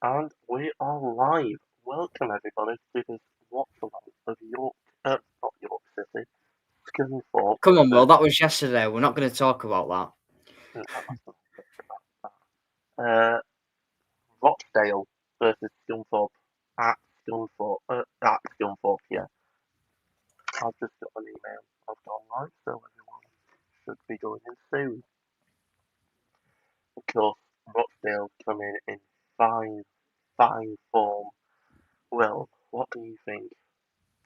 And we are live. Welcome everybody to this watch along of York, not York City, Scunthorpe. Come on, Will, that was yesterday. We're not going to talk about No, uh, Rochdale versus Scunthorpe at Scunthorpe. Yeah, I've just got an email. I've gone live, so everyone should be going in soon. Of course, Rochdale come in fine form. Well, what do you think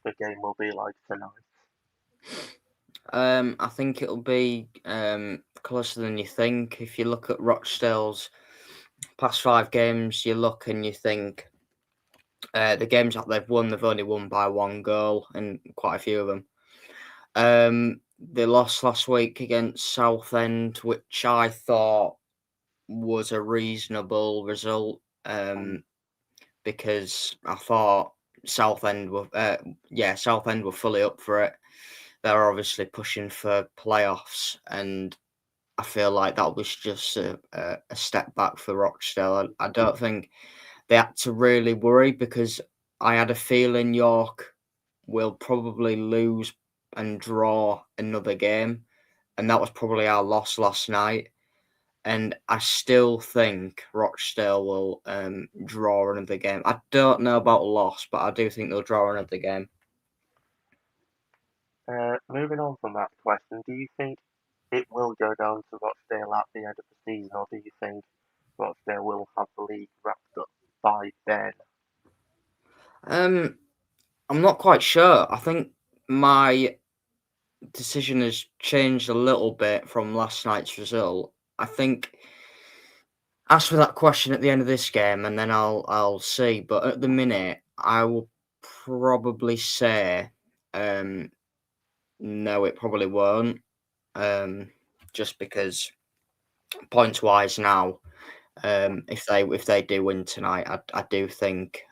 the game will be like tonight? that. I think it'll be closer than you think. If you look at Rochdale's past 5 games, you look and you think the games that they've won, they've only won by 1 goal in quite a few of them. They lost last week against Southend, which I thought was a reasonable result because I thought Southend were fully up for it. They're obviously pushing for playoffs, and I feel like that was just a step back for Rochdale. I don't think they had to really worry because I had a feeling York will probably lose and draw another game, and that was probably our loss last night. And I still think Rochdale will draw another game. I don't know about a loss, but I do think they'll draw another game. Moving on from that question, do you think it will go down to Rochdale at the end of the season, or do you think Rochdale will have the league wrapped up by then? I'm not quite sure. I think my decision has changed a little bit from last night's result. I think ask me that question at the end of this game, and then I'll see. But at the minute, I will probably say no. It probably won't. Just because points wise now, if they do win tonight, I do think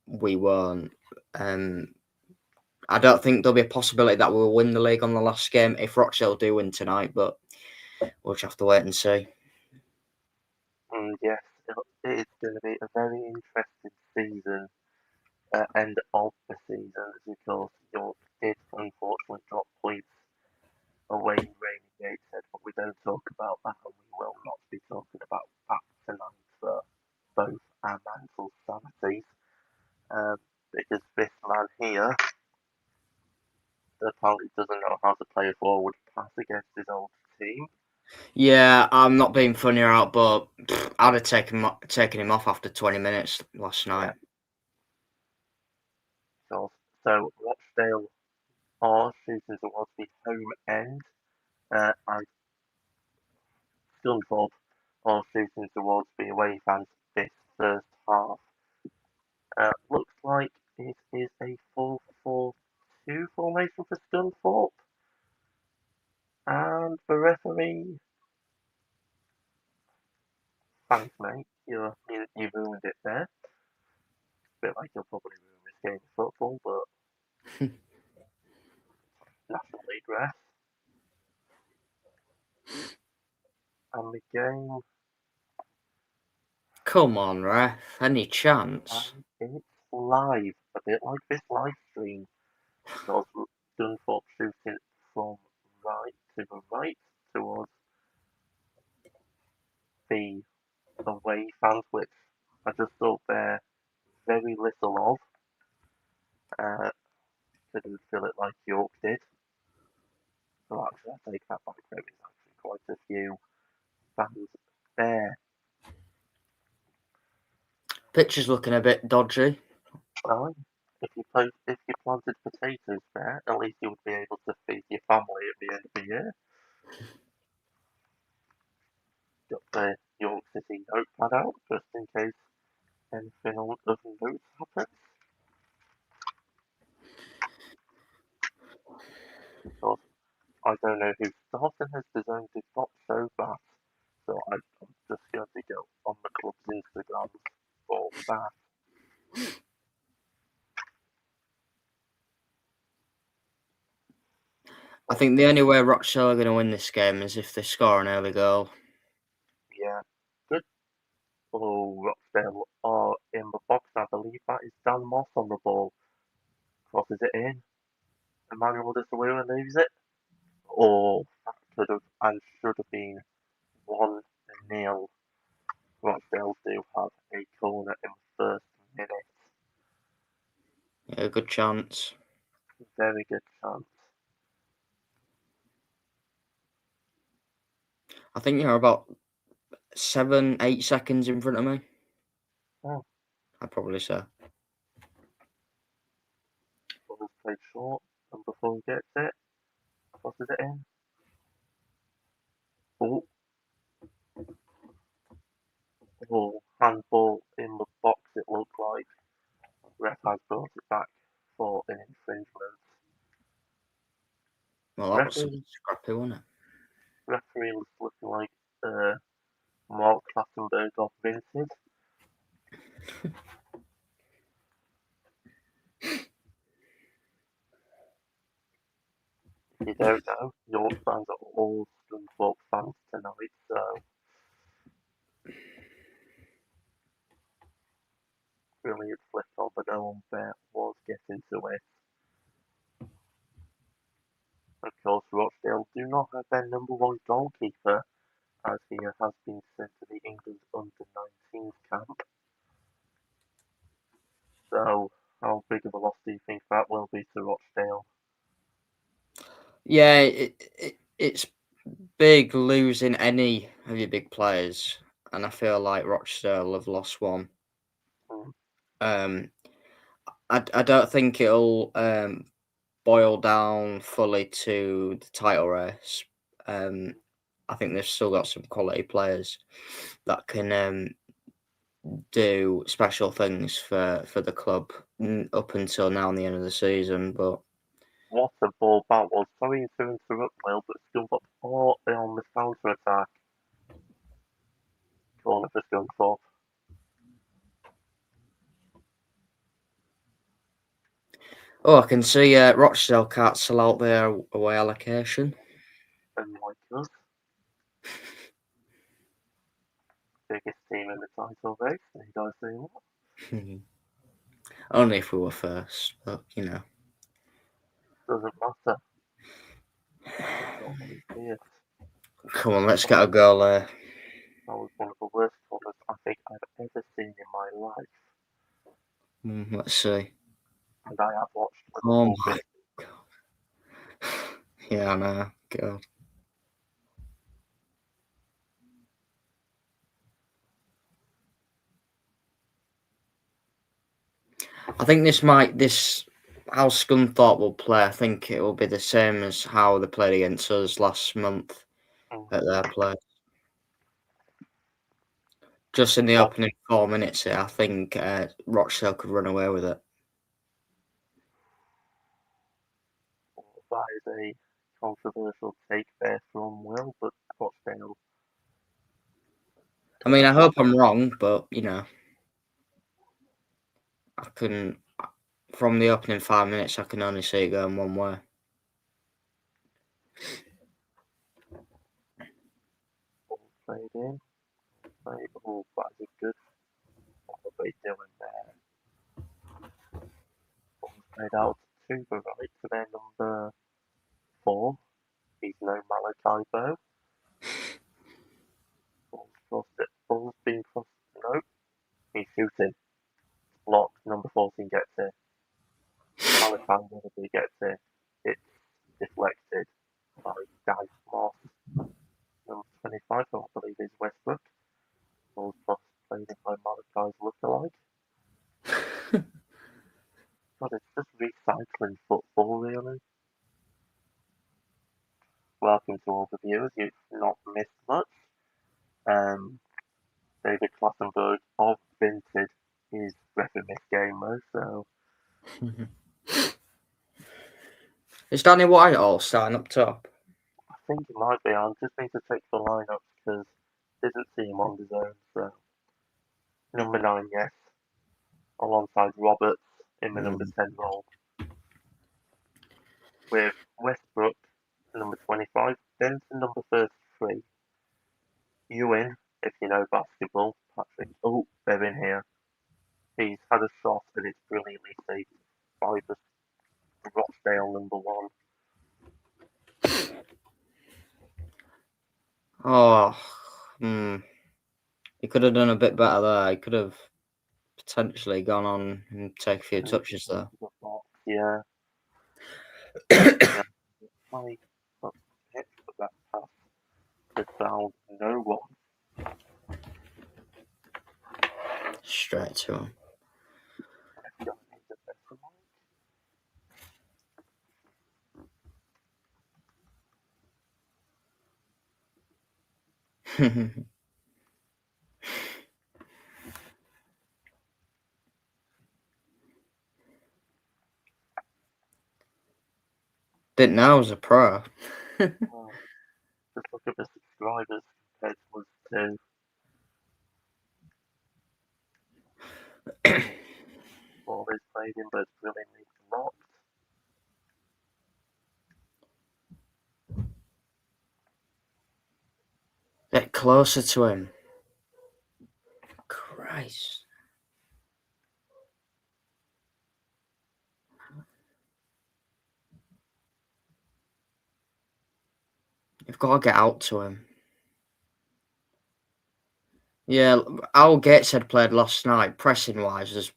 we won't. I don't think there'll be a possibility that we'll win the league on the last game if Rochdale do win tonight, but we'll just have to wait and see. And yes, it is going to be a very interesting season, end of the season, because York did unfortunately drop points away in Rainy Gateshead, but we don't talk about that, and we will not be talking about that tonight for both our mental sanities. Because this man here apparently doesn't know how to play a forward pass against his old team. Yeah, I'm not being funny out, but I'd have taken him off after 20 minutes last night. So Rochdale are shooting towards the home end, and Scunthorpe are shooting towards the away fans this first half. Looks like it is a 4-4-2 formation for Scunthorpe. And the referee, thanks mate, you ruined it there. A bit like you'll probably ruin this game of football, but National League ref. And the game, Come on, ref. Any chance? and it's live, a bit like this live stream. Because Scunthorpe shooting from right to the right towards the away fans, which I just thought they're very little of. They didn't feel it like York did. So actually, I take that back. There is actually quite a few fans there. Pitch is looking a bit dodgy. Well, if you planted potatoes there, at least you would be able to feed your family at the end of the year. Got the York City notepad out just in case anything of note happens. Because I don't know who started has designed this not so bad. So I'm just going to go on the club's Instagram for that. I think the only way Rochdale are going to win this game is if they score an early goal. Yeah, good. Oh, Rochdale are believe that is Dan Moss on the ball. Crosses it in. Emmanuel De Sawira leaves it. Oh, that could have and should have been 1-0. Rochdale do have a corner in the first minute. Yeah, a good chance. Very good chance. I think you're about 7, 8 seconds in front of me. Oh, I'd probably say. ball's played short, and before he gets it, crosses it in. Oh, oh, handball in the box it looked like. Ref has brought it back for an infringement. Well, that was Referee, scrappy, wasn't it? referee was looking like Mark Clattenburg of Vinted. If you don't know, York fans are all Scunthorpe fans tonight, so brilliant flick on, but no one there was getting to it. Of course, Rochdale do not have their number one goalkeeper, as he has been sent to the England under-19s camp. So, how big of a loss do you think that will be to Rochdale? Yeah, it's big losing any of your big players, and I feel like Rochdale have lost one. Hmm. Um, I don't think it'll boil down fully to the title race. I think they've still got some quality players that can do special things for the club up until now and the end of the season. But What a ball that was. Sorry to interrupt, Will, but Scunthorpe are on the counter-attack. Corner for Scunthorpe. I can see Rochdale can't sell out their away allocation. And like us, biggest team in the title race, and you guys say what? Only if we were first, but you know. Doesn't matter. Don't want to see it. Come on, let's get a goal there. That was one of the worst corners I think I've ever seen in my life. Let's see. And I have watched the Oh whole my bit. god. Yeah, I know. God. I think this how Scunthorpe will play. I think it will be the same as how they played against us last month Mm. at their place. Just in the What opening 4 minutes here, I think Rochdale could run away with it. that is a controversial take there from Will, but Rochdale I mean, don't I have hope I'm wrong, but you know, I couldn't. From the opening 5 minutes, I can only see it going one way. ball played in. Like, oh, that is a good. What are they doing there? Ball's played out to the right to their number 4. He's no Malachi though. Ball's crossed it. Ball's been crossed. No, he's shooting. Blocked. Number 14 gets it. Malachi Willoughby gets it. It's deflected by Dan Moss. Number 25, I believe, is Westbrook. Ball's crossed, played in by Malachi's lookalike. God, it's just recycling football, really. Welcome to all the viewers. You've not missed much. Um, David Klassenberg of Vinted is repping this game, though, so Is Danny Whitehall starting up top? I think it might be. I just need to check the lineups because I didn't see him on his own. So number 9, yes, alongside Roberts in the number 10 role, with Westbrook number 25, Benson number 33, Ewan, if you know basketball, Patrick. Oh, they're in here. he's had a shot and it's brilliantly saved by the Rochdale #1. Oh, he could have done a bit better there. He could have potentially gone on and take a few touches there. The box, yeah. Yeah. I got hit for that pass to found no one. Straight to him. Don't need the better Didn't know I was a pro. one. Just look at the subscribers compared to us two. Ball is played in, but it's brilliantly blocked. Get closer to him. Christ. You've got to get out to him. Yeah, our Gateshead played last night, pressing wise, was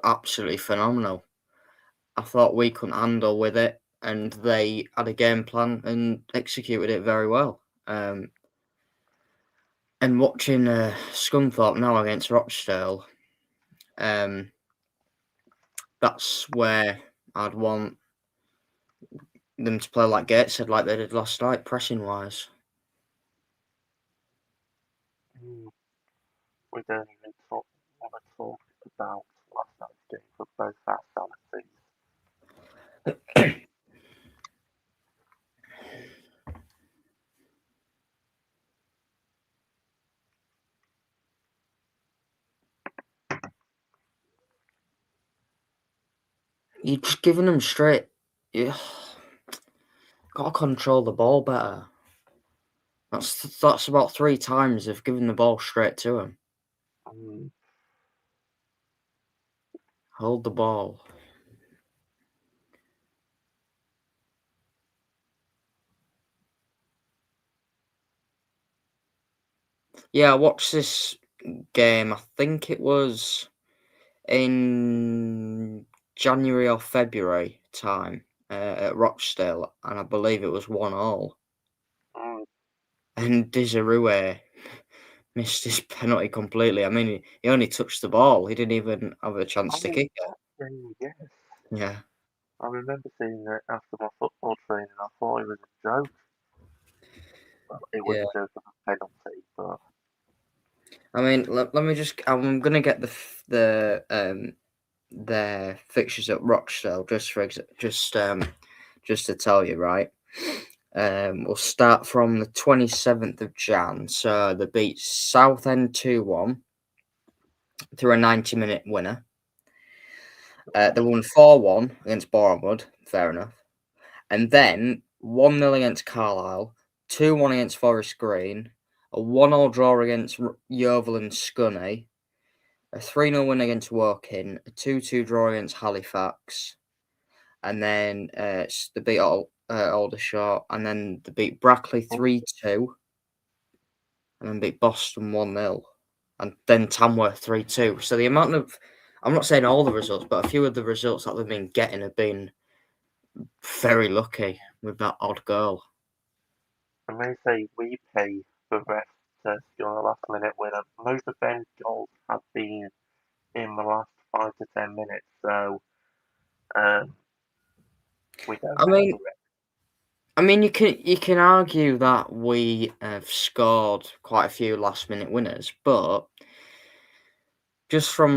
absolutely phenomenal. I thought we couldn't handle with it, and they had a game plan and executed it very well. And watching Scunthorpe now against Rochdale, that's where I'd want them to play like Gateshead, like they did last night, pressing wise. We don't even want to talk about last night's game for both our fantasies. You're just giving them straight. Yeah, got to control the ball better. That's about 3 times they've given the ball straight to him. Um, Hold the ball. Yeah, I watched this game. I think it was in January or February time at Rochdale, and I believe it was 1-1. And Desirue missed his penalty completely. I mean, he only touched the ball. He didn't even have a chance to oh, kick it. that game, yes. Yeah. I remember seeing it after my football training. I thought it was a joke. Well, it was Yeah. a joke of a penalty, but I mean, let me just. I'm gonna get their fixtures at Rochdale just to tell you, right. We'll start from the 27th of Jan. So they beat Southend 2-1 through a 90-minute winner. They won 4-1 against Bournemouth, fair enough. And then 1-0 against Carlisle, 2-1 against Forest Green, a 1-1 draw against Yeovil and Scunny, a 3-0 win against Woking, a 2-2 draw against Halifax, and then they beat Aldershot, and then they beat Brackley 3-2, and then beat Boston 1-0, and then Tamworth 3-2. So the amount of, I'm not saying all the results, but a few of the results that they've been getting have been very lucky with that odd goal. and they say we pay for refs to score a last minute winner. Most of Ben's goals have been in the last 5 to 10 minutes, so um, we don't I have mean, a ref. you can argue that we have scored quite a few last minute winners, but just from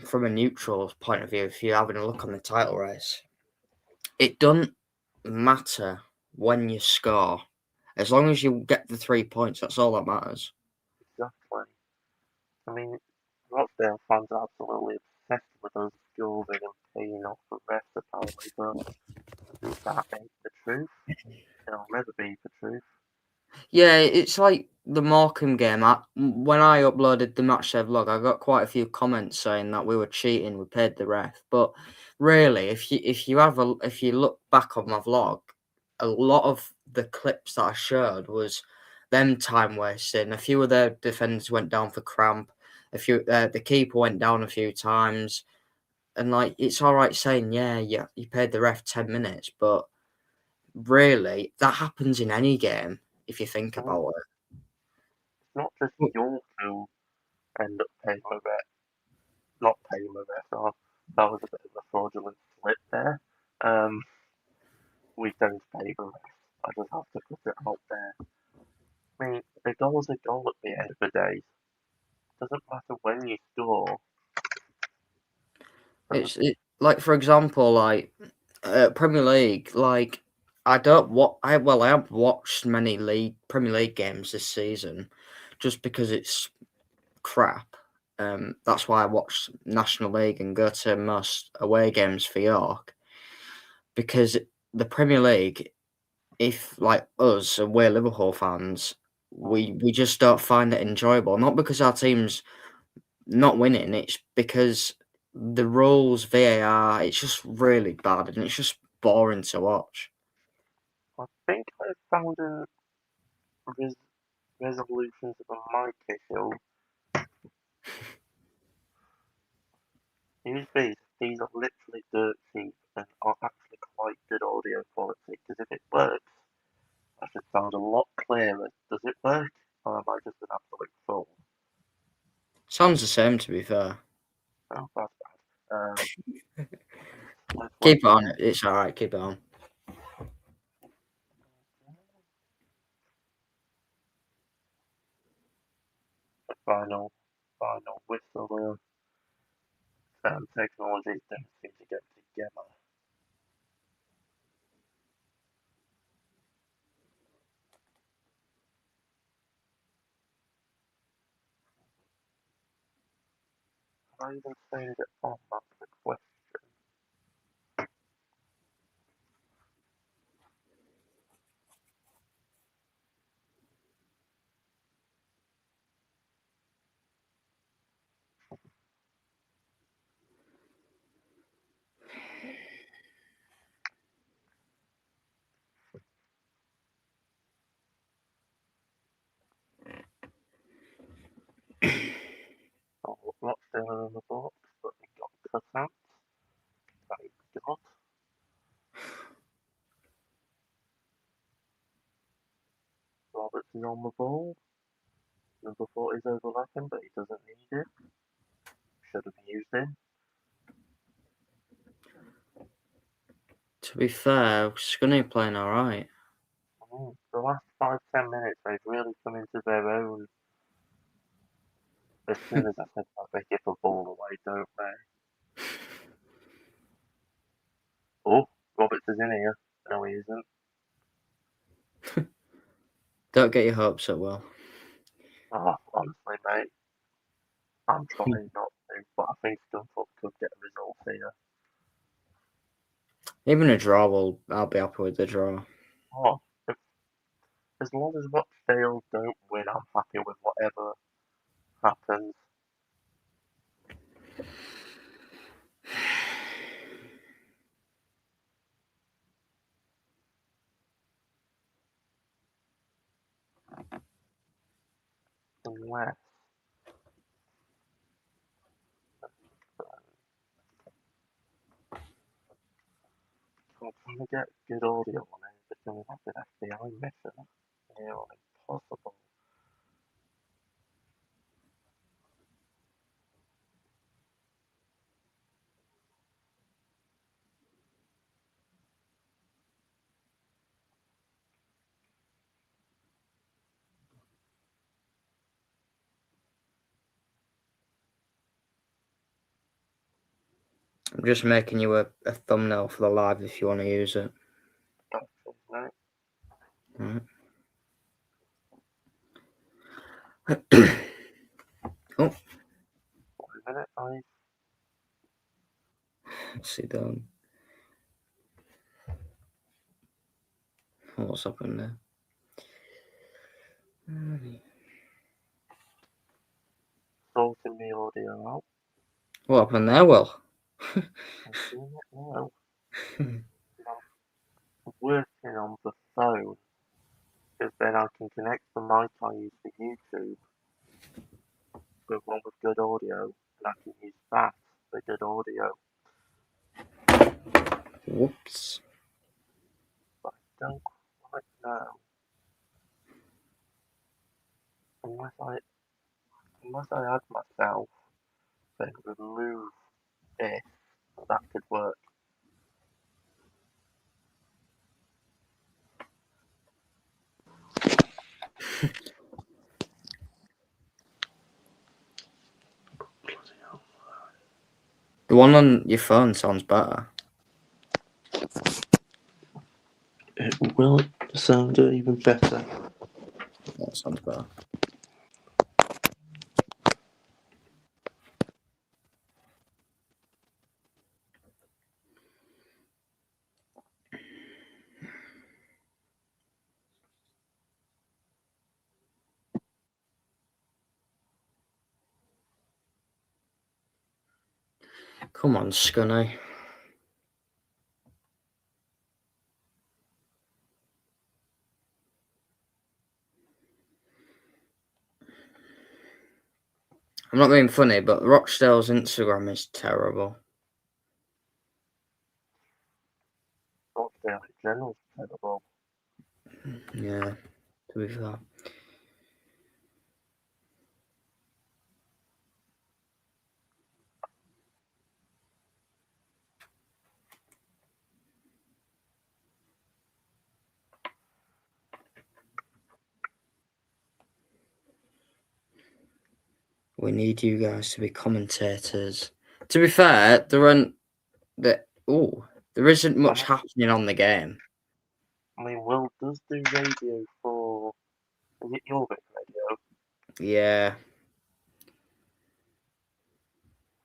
from a neutral point of view, if you're having a look on the title race, it doesn't matter when you score, as long as you get the 3 points. That's all that matters. Exactly. I mean, Rochdale fans are absolutely obsessed with us scoring and paying off the refs apparently, but that ain't the truth. It'll never be the truth. Yeah, it's like the Morecambe game, when I uploaded the matchday vlog, I got quite a few comments saying that we were cheating, we paid the ref. But really, if you look back on my vlog, a lot of the clips that I showed was them time wasting. A few of their defenders went down for cramp. The keeper went down a few times, and like it's all right saying yeah, you paid the ref 10 minutes, but really that happens in any game if you think Mm, about it's not just it. your who end up paying the ref, not paying the ref. Oh, that was a bit of a fraudulent slip there. Um, we don't pay the ref. I just have to put it out there. I mean, a goal's a goal at the end of the day. Doesn't matter when you score. Like for example, like Premier League. Like I don't what I have watched many Premier League games this season, just because it's crap. That's why I watch National League and go to most away games for York, because the Premier League, if like us, and we're Liverpool fans, we just don't find it enjoyable. Not because our team's not winning, it's because the rules, VAR, it's just really bad and it's just boring to watch. I think I found a res- resolution to the mic issue. These are literally dirt cheap and are actually quite good audio quality. Because if it works, I should sound a lot clearer. Does it work? Or am I just an absolute fool? Sounds the same, to be fair. Oh, that's bad. Let's wait Keep it on. here. It's all right. Keep it on. The final whistle. Technologies don't seem to get together. Have I even stated it on? That's the question. Oh, Rochdale in the box, but we got cut out. Thank God. Roberts is on the ball. Number 4 is overlapping, but he doesn't need it. Should have used him. To be fair, Scunny playing all right. The last 5-10 minutes, they've really come into their own. As soon as I said that, they give the ball away, don't they? Oh, Roberts is in here. No, he isn't. Don't get your hopes up, Will. Oh, honestly, mate, I'm trying not to, but I think Scunthorpe could get a result here. Even a draw, I'll be happy with the draw. Oh, as long as Rochdale don't win, I'm happy with whatever happens. Unless I'm trying to get good audio on it, but then we have an FBI mission here on Impossible. I'm just making you a thumbnail for the live if you want to use it. Actually, no, Right. Oh, wait a minute, let's see down. What's happened there? sorting my audio out. What happened there, Will? I'm doing it now. I'm working on the phone because then I can connect the mic I use for YouTube with one with good audio, and I can use that for good audio. Whoops. But I don't quite know unless I add myself, then remove this. That could work. The one on your phone sounds better. It will sound even better. That sounds better. Come on, Scunny. I'm not being funny, but Rochdale's Instagram is terrible. Rochdale in general is terrible. Yeah, to be fair. We need you guys to be commentators. To be fair, there isn't much happening on the game. I mean, Will does do radio for. Is it your bit radio? Yeah.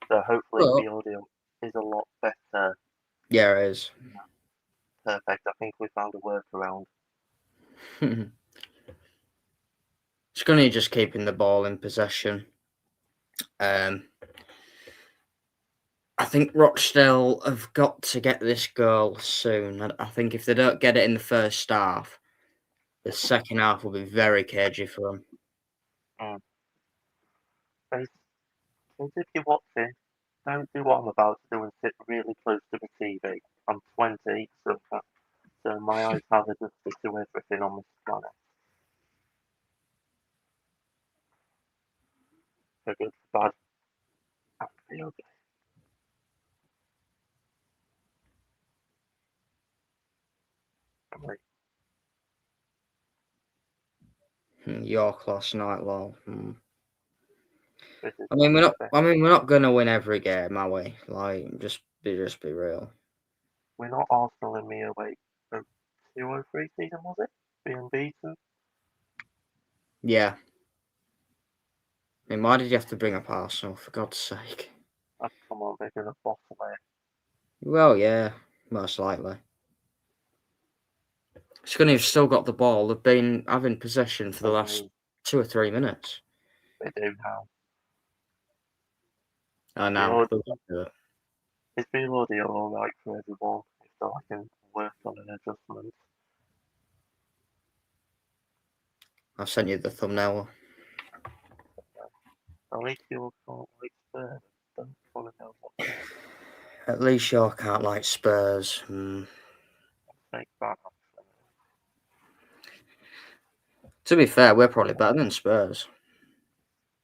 So hopefully But the audio is a lot better. yeah, it is. Perfect. I think we found a workaround. Scunny just keeping the ball in possession. I think Rochdale have got to get this goal soon. I think if they don't get it in the first half, the second half will be very cagey for them. Mm. So if you're watching, don't do what I'm about to do and sit really close to the TV. I'm 20, so my eyes have adjusted to everything on this planet. For good, for bad, and for the ugly. Like, York last night, lol. this is I one mean, of we're the not. best. I mean, we're not gonna win every game, are we? Like, just be real. We're not Arsenal in me away. So 203 season, was it? Being beaten? Yeah. I mean, why did you have to bring up Arsenal, for God's sake? Oh, come on, they're going to bottom it. Well, yeah, most likely. Scunny's still got the ball. They've been having possession for the last 2 or 3 minutes. They do now. I The know. audio, is the audio alright for everyone? If so, I can work on an adjustment. I've sent you the thumbnail. At least you can't like Spurs. Don't want to know what At least York can't like Spurs. make that. To be fair, we're probably better than Spurs.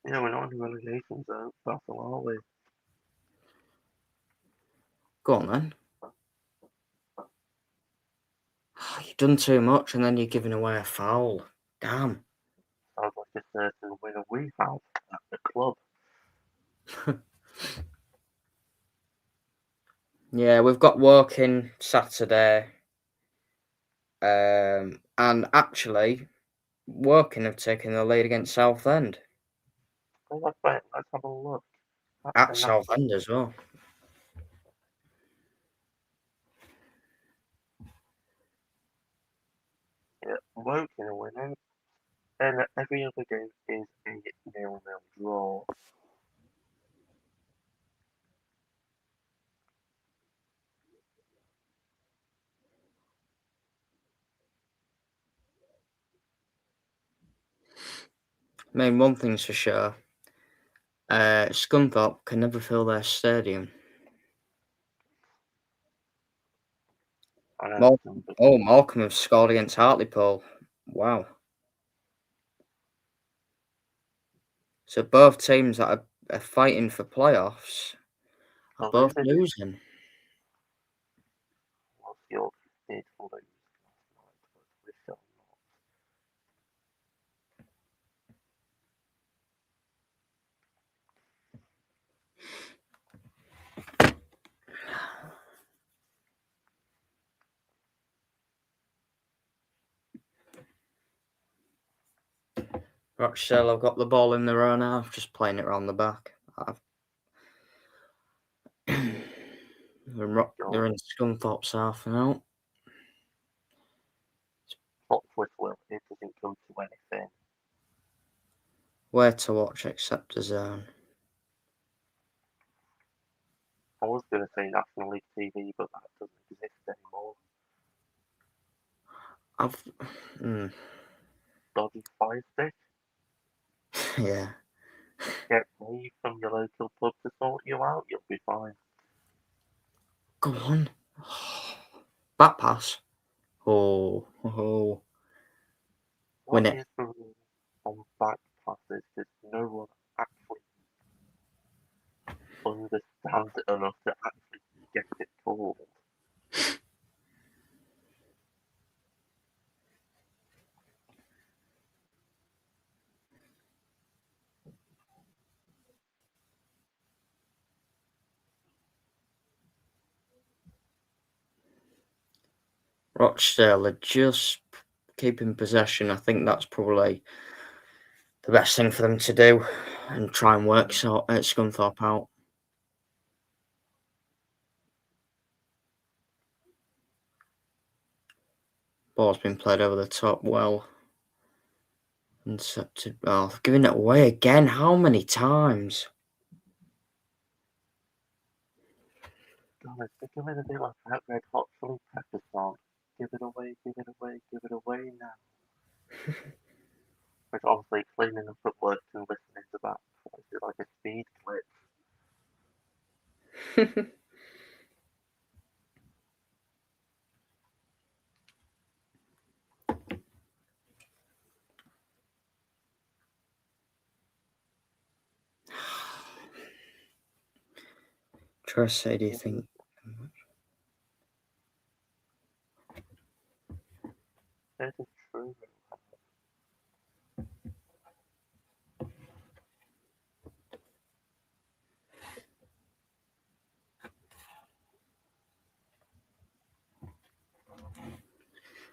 Yeah, we're not in the relegation zone, battle, are we? Go on then. You've done too much and then you're giving away a foul. Damn. Sounds like a certain winner we have at the club. Yeah, we've got working Saturday. And actually, Woking have taken the lead against Southend. Oh, that's right. Let's have a look. At And that's Southend as well. yeah, Woking are winning. And every other game is a 0-0 draw. mean, one thing's for sure. Scunthorpe can never fill their stadium. I know some, but Morecambe have scored against Hartlepool. Wow. So both teams that are fighting for playoffs are so both who did losing. York did lose last night, but we shall not. Rochdale have got the ball in their own half, just playing it around the back. They're in Scunthorpe's half now. Plot twist, Will, it doesn't come to anything. Where to watch except the zone? I was going to say National League TV, but that doesn't exist anymore. Dodgy Fire Stick? Yeah. Get me from your local pub to sort you out, you'll be fine. Go on. Back pass. Oh. What Win it. is the rule on back passes? Because no one actually understands it enough to actually get it called. Rochdale are just keeping possession. I think that's probably the best thing for them to do and try and work Scunthorpe out. Ball's been played over the top well. Intercepted. Oh, giving it away again. How many times? God, it's becoming a bit like that Red Hot Chili Pepper song. Give it away, give it away, give it away now. Which obviously cleaning up at work and listening to that is like a speed clip. Trust, do you think? That is true.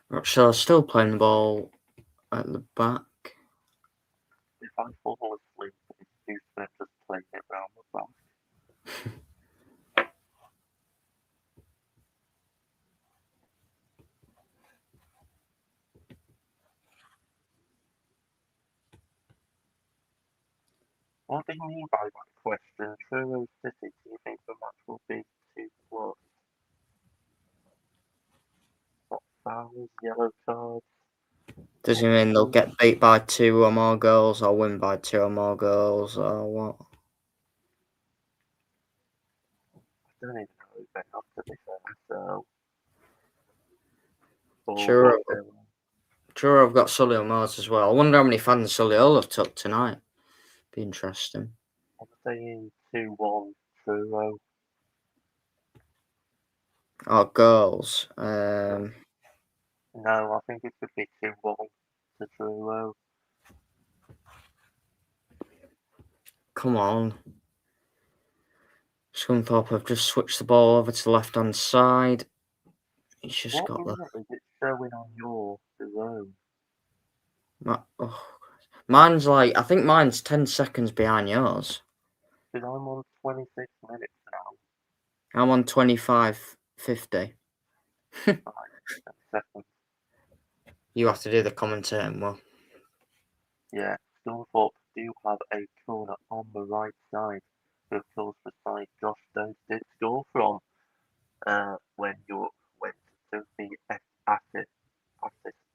Rochdale still playing the ball at the back. If I fall asleep, it's too spent just playing it round the back. What do you mean by that question? Truro City, do you think the match will be too close? What fouls, yellow cards? Does it mean they'll get beat by 2 or more goals or win by 2 or more goals or what? I don't even know who they have to be fair, so... Or Sure, what they will. I've got Solihull Moors as well. I wonder how many fans Solihull have took tonight. Be interesting. I'm saying 2-1 Truro. Oh, goals. No, I think it could be 2-1 to Truro. Come on. Scunthorpe have just switched the ball over to the left-hand side. He's just What got the... minute is it showing on your zone? Oh, mine's like... I think mine's 10 seconds behind yours. Because I'm on 26 minutes now. I'm on 25.50. 5 seconds. You have to do the commentating, well. Yeah, Scunthorpe do have a corner on the right side. But of course, the side Josh Stones did score from when York went to the Assis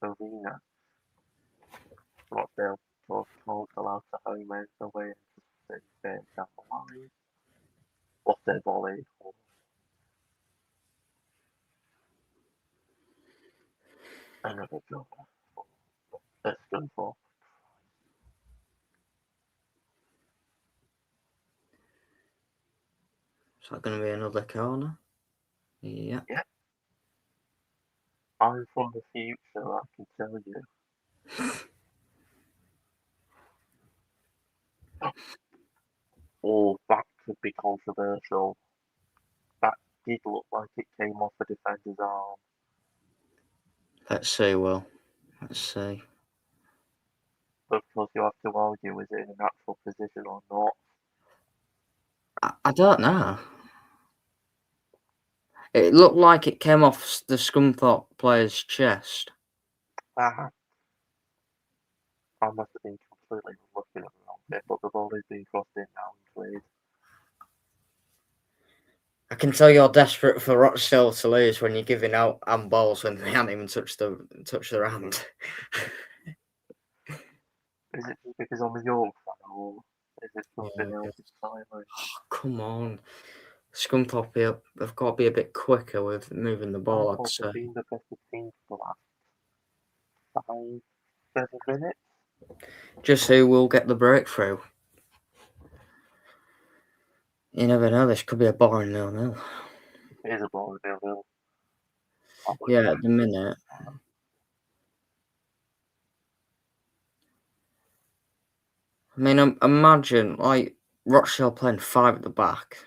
Arena. Rochdale course, can't allow the home end away and just stay there down the line. What their volley or another goal at Scunthorpe. Is that going to be another corner? Yeah. Yeah, I'm from the future, I can tell you. Or that could be controversial. That did look like it came off a defender's arm. Let's see, Will. Let's see. Of course, you have to argue, is it in a natural position or not? I don't know. It looked like it came off the Scunthorpe player's chest. Ah, I must have been completely looking at the wrong bit, but the ball is being crossed in now and cleared. I can tell you're desperate for Rochdale to lose when you're giving out handballs when they haven't even touched their hand. Is it just because I'm a York fan, or is it something Yeah. else entirely? Come on. Scunthorpe have got to be a bit quicker with moving the ball, I'd Scunthorpe have say. been the better team for the last 5, 7 minutes. Just who will get the breakthrough? You never know, this could be a boring 0-0. It is a ball of nil. I would Yeah, have at the minute. I mean, imagine, like, Rochdale playing 5 at the back.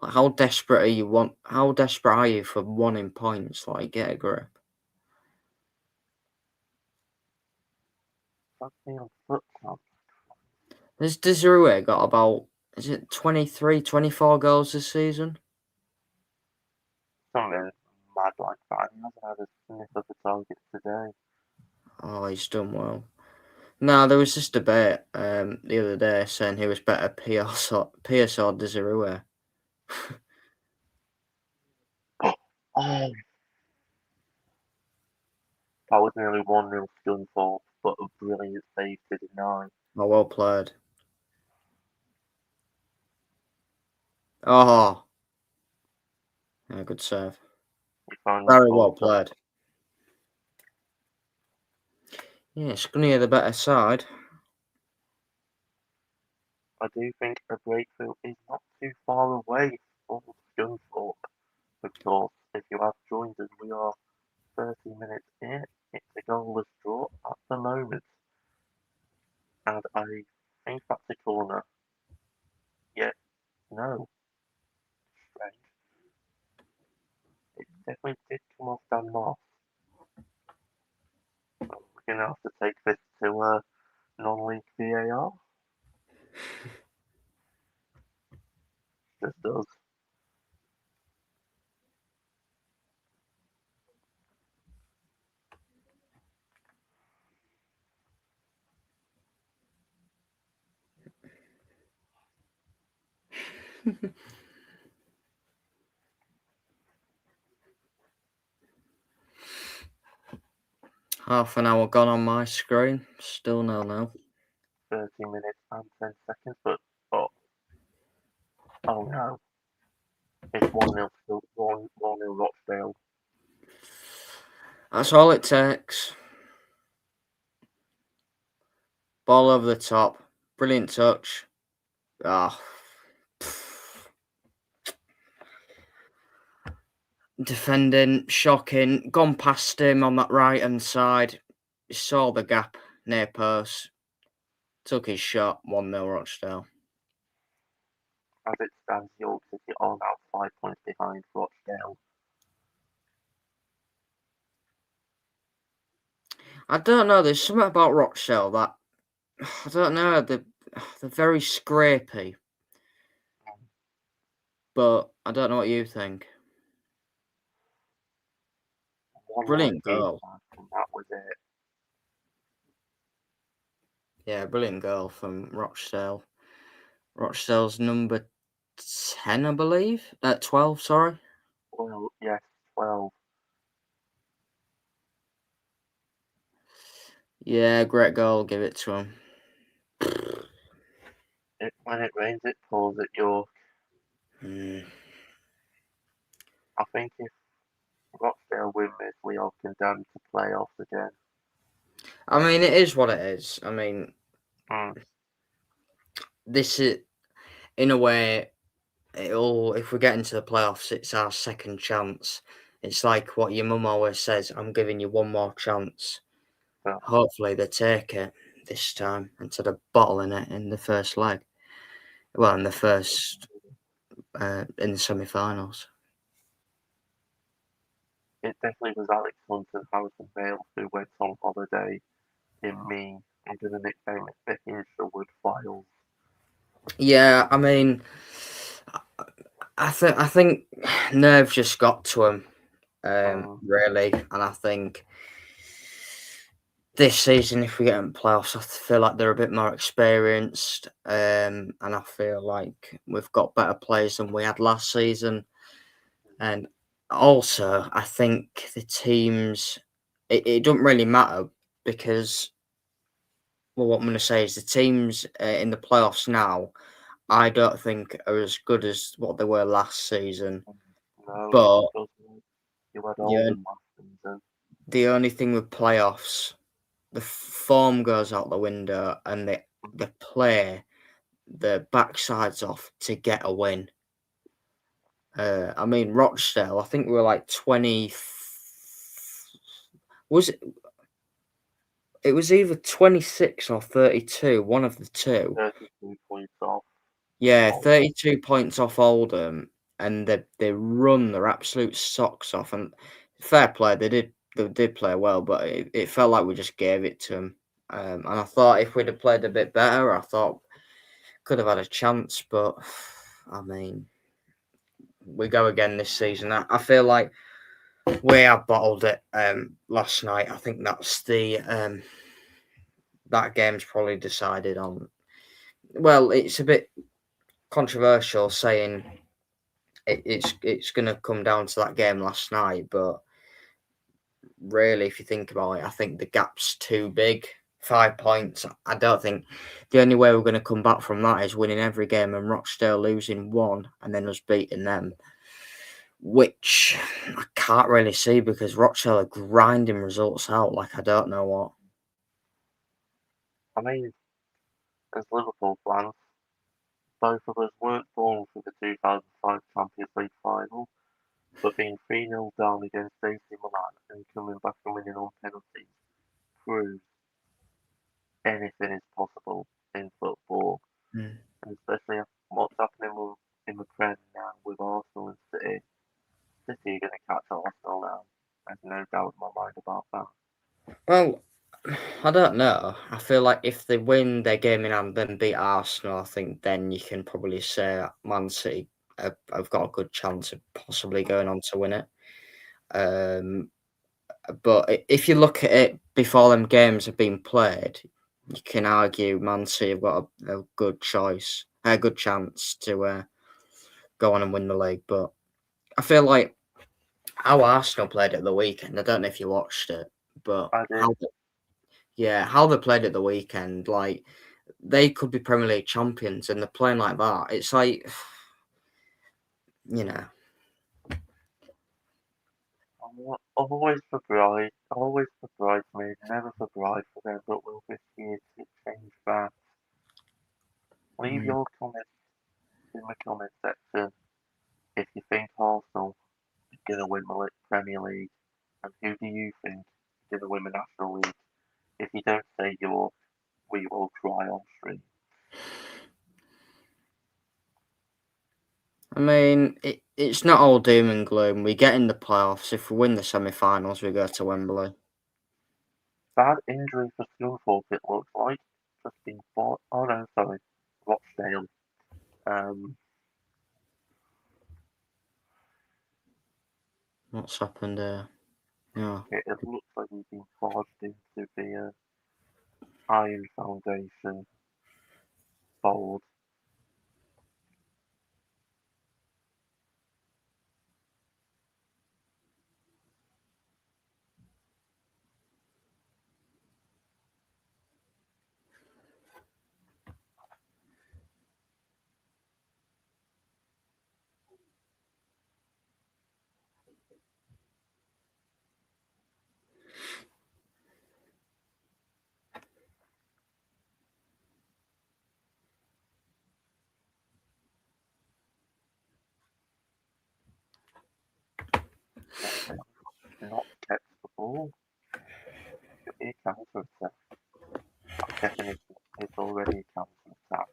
Like, how desperate are you for wanting points? Like, get a grip. something on foot count. Has Desiree got about, is it 23, 24 goals this season? Something mad like that. He hasn't had a sniff of the target today. Oh, he's done well. No, there was this debate the other day saying who was better, Pierce or Desiree. Oh, that was nearly 1-0 Scunthorpe, but a brilliant save to deny. Oh, well played. Oh, yeah, good save. He finally Very well scored that. played. Yeah, Scunny are the better side. I do think a breakthrough is not too far away for Scunthorpe. Of course, if you have joined us, we are 30 minutes in. It's a goalless draw at the moment. And I think that's a corner. Yet, no. Strange. It definitely did come off Dan Moss. We're going to have to take this to non-league VAR. Just does. Half an hour gone on my screen. Still no. 30 minutes and 10 seconds, but oh no. It's 1-0 still, 1-0 Rochdale. That's all it takes. Ball over the top. Brilliant touch. Ah. Defending, shocking. Gone past him on that right hand side. He saw the gap near post. Took his shot. 1-0 Rochdale. As it stands, York City are now 5 points behind Rochdale. I don't know. There's something about Rochdale that I don't know. They're very scrapey, but I don't know what you think. One more Brilliant game goal. back, and that was it. Yeah, brilliant goal from Rochdale. Rochdale's number 10, I believe. 12, sorry. Well, yes, 12. Yeah, great goal. Give it to him. When it rains, it pours at York. Mm. I think if Rochdale win this, we are condemned to playoffs again. I mean, it is what it is. I mean, Mm, this is in a way. It'll if we get into the playoffs, it's our second chance. It's like what your mum always says. I'm giving you one more chance. but Hopefully, they take it this time instead of bottling it in the first leg. Well, in the first in the semi-finals. it definitely was Alex Hunt and Harrison Bale who went on holiday in me under the nickname the Isherwood Files. Yeah, I mean, I think nerves just got to him, Mm, really, and I think this season, if we get in playoffs, I feel like they're a bit more experienced, and I feel like we've got better players than we had last season. And also, I think the teams, it doesn't really matter because, well, what I'm going to say is the teams in the playoffs now, I don't think are as good as what they were last season. mm, no, But doesn't. You had the, Oldham last season. the only thing with playoffs, the form goes out the window and they play the backsides off to get a win. I mean, Rochdale, I think we were like 20. Was it? It was either 26 or 32, one of the two. 32 points off. Yeah, Oldham. 32 points off Oldham, and they run their absolute socks off. And fair play, they did play well, but it felt like we just gave it to them. And I thought if we'd have played a bit better, I thought could have had a chance. But I mean, we go again this season. I feel like we have bottled it last night. I think that's the that game's probably decided on. Well, it's a bit controversial saying it's going to come down to that game last night, but really, if you think about it, I think the gap's too big. 5 points. I don't think the only way we're going to come back from that is winning every game and Rochdale losing one and then us beating them, which I can't really see because Rochdale are grinding results out like I don't know what. I mean, as Liverpool fans, both of us weren't born for the 2005 Champions League final, but being 3-0 down against AC Milan and coming back and winning on penalties proves anything is possible in football, Mm. and especially what's happening in the Prem now with Arsenal and City. City are going to catch Arsenal now. There's no doubt in my mind about that. Well, I don't know. I feel like if they win their game in hand and beat Arsenal, I think then you can probably say Man City have got a good chance of possibly going on to win it. Um, but if you look at it before them games have been played, you can argue Man City have got a good choice, a good chance to go on and win the league. But I feel like how Arsenal played at the weekend. I don't know if you watched it, but I did. how they played at the weekend, like they could be Premier League champions and they're playing like that. It's like, you know, Always for bride, always for bridesmaid, never for bride for them, but will this year to change that? Leave mm. your comments in the comment section if you think Arsenal are going to win the Premier League, and who do you think is going to win the National League? If you don't say York, we will cry on stream. I mean, it's not all doom and gloom. We get in the playoffs. If we win the semi-finals, we go to Wembley. Bad injury for Scunthorpe, it looks like. Just been fought. Oh no, sorry. Rochdale. Um, What's happened there? Yeah. it looks like he's been forged into the Iron Foundation fold. ball. It'll be a counter attack. I'm guessing it's already a counter attack.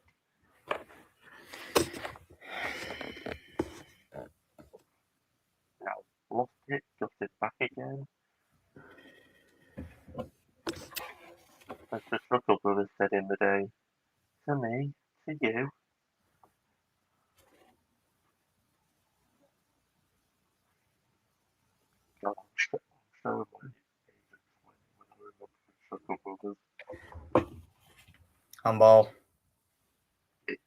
Now, lost it, got it back again. As the Struggle Brothers said in the day, to me, to you. God, I'm so my age when I remember the Struggle Brothers. Handball. It,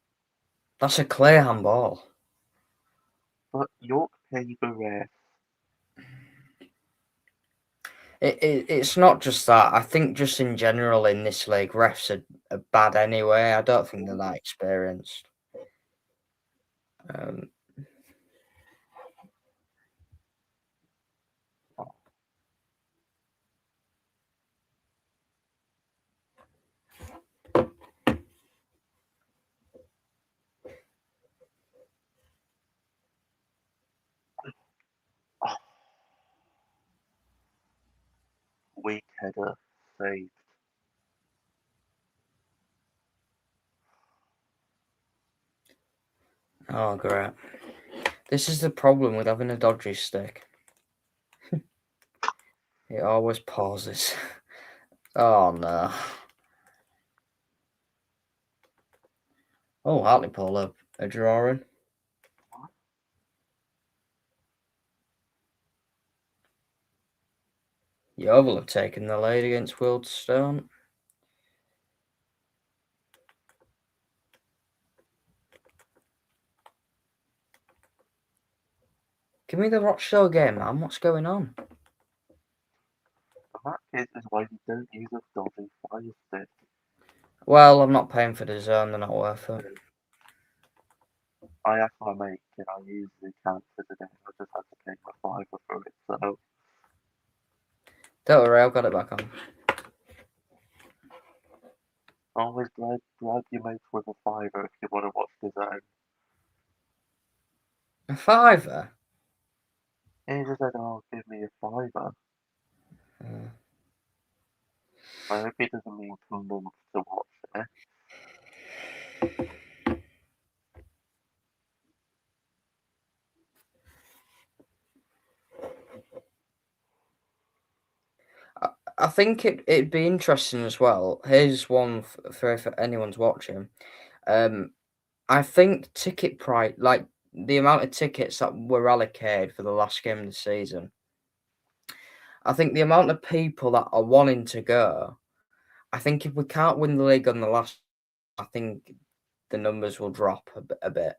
That's a clear handball. but York paid the ref. It's not just that. I think just in general in this league, refs are bad anyway. I don't think they're that experienced. Um, Oh, weak header saved. oh, great. This is the problem with having a dodgy stick. It always pauses. Oh, no. Oh, Hartlepool a drawing. Yeovil have taken the lead against Wildstone. Give me the Rochdale game, man. What's going on? And that is why you don't use a dodgy fire stick. Well, I'm not paying for the zone. They're not worth it. I asked my mate, can I use the counter today? I just had to pay my fiver for it, so Don't worry, I've got it back on. always bribe your mates with a fiver if you want to watch the zone. A fiver? He just said, oh, give me a fiver. I hope he doesn't mean per month to watch it. I think it'd be interesting as well. Here's one for if anyone's watching. I think ticket price, like the amount of tickets that were allocated for the last game of the season, I think the amount of people that are wanting to go, I think if we can't win the league on the last, I think the numbers will drop a bit.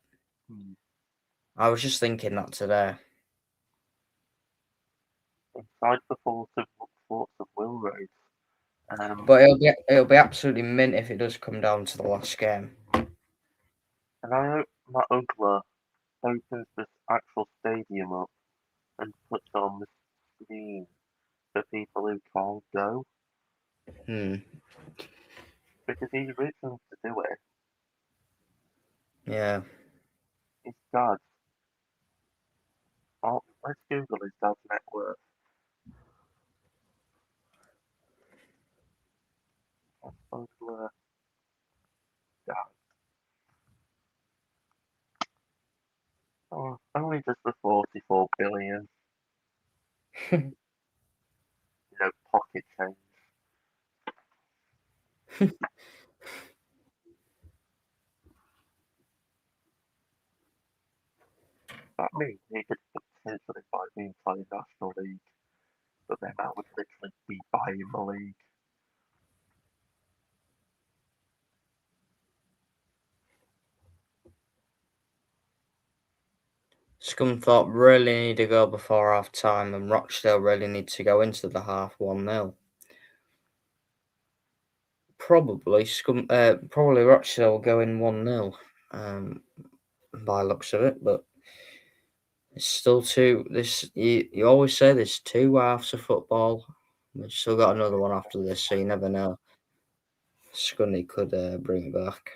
Hmm. I was just thinking that today. Inside the forts of Wilroad. But it'll be absolutely mint if it does come down to the last game. And I hope Matt Ugler opens this actual stadium up and puts it on the screen for people who can't go. Hmm. Because he's written to do it. Yeah. His dad. Oh, let's Google his dad's net worth. Ugler dad. Oh, only just the 44 billion. No pocket change. That means he could potentially buy the entire National League, but then that would literally be buying the league. Scunthorpe really need to go before half time, and Rochdale really need to go into the half 1-0. Probably Rochdale will go in 1-0 by looks of it, but it's still two. You always say there's two halves of football. We've still got another one after this, so you never know. Scunny could bring it back.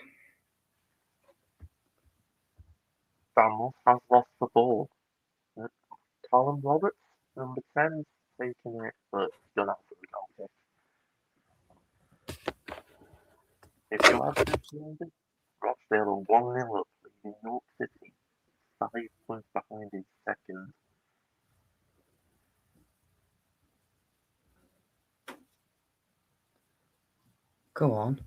Samuel has lost the ball. Callum Roberts, number 10, taking it, but still have to go kick. If you have this London, Rochdale are 1-0 up, leading York City 5 points behind in second. Go on.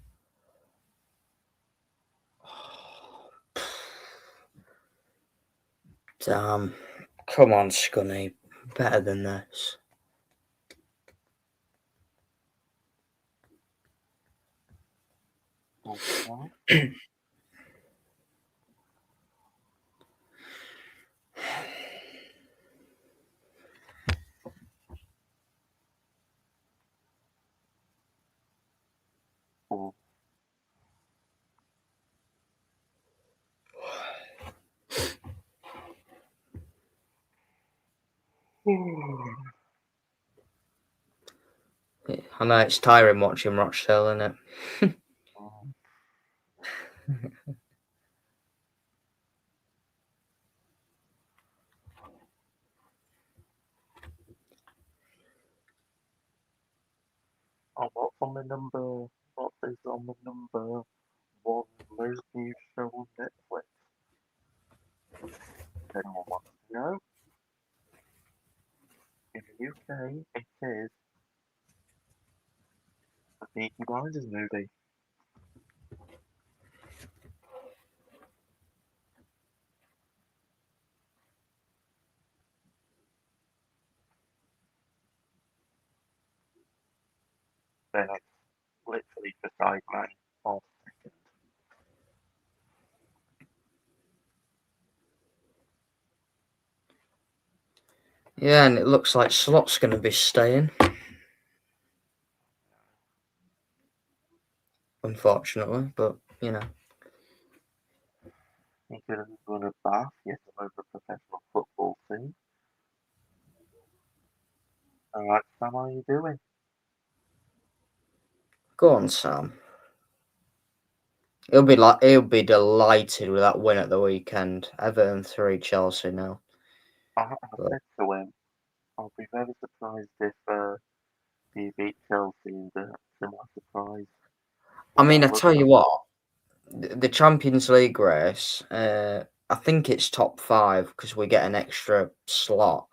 Damn. Come on, Scunny. Better than this. Okay. Oh. I know it's tiring watching Rochdale, isn't it? Oh, what is on the number one most viewed show on Netflix? If anyone wants to know, in the UK, it is the Peaky Blinders movie. Then it's literally beside mine on second. Yeah, and it looks like Slot's going to be staying. Unfortunately, but you know. He could have run a bath, yet another professional football team. Alright, Sam, how are you doing? Go on, Sam. He'll be delighted with that win at the weekend. Everton 3, Chelsea now. I But, said to him, I'll be very surprised if he beat Chelsea in the similar surprise. I But mean, I look, tell you what, the Champions League race. I think it's top 5 because we get an extra slot.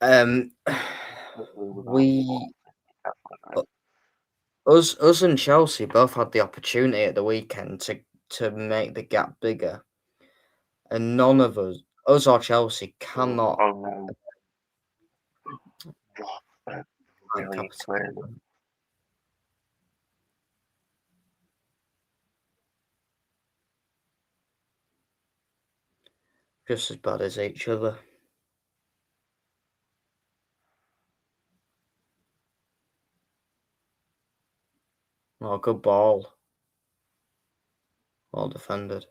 Um, hopefully without we Catherine. us and Chelsea both had the opportunity at the weekend to make the gap bigger, and none of us or Chelsea, cannot Oh no, what a brilliant capitalise. clearance. Just as bad as each other. Oh, good ball. Well defended.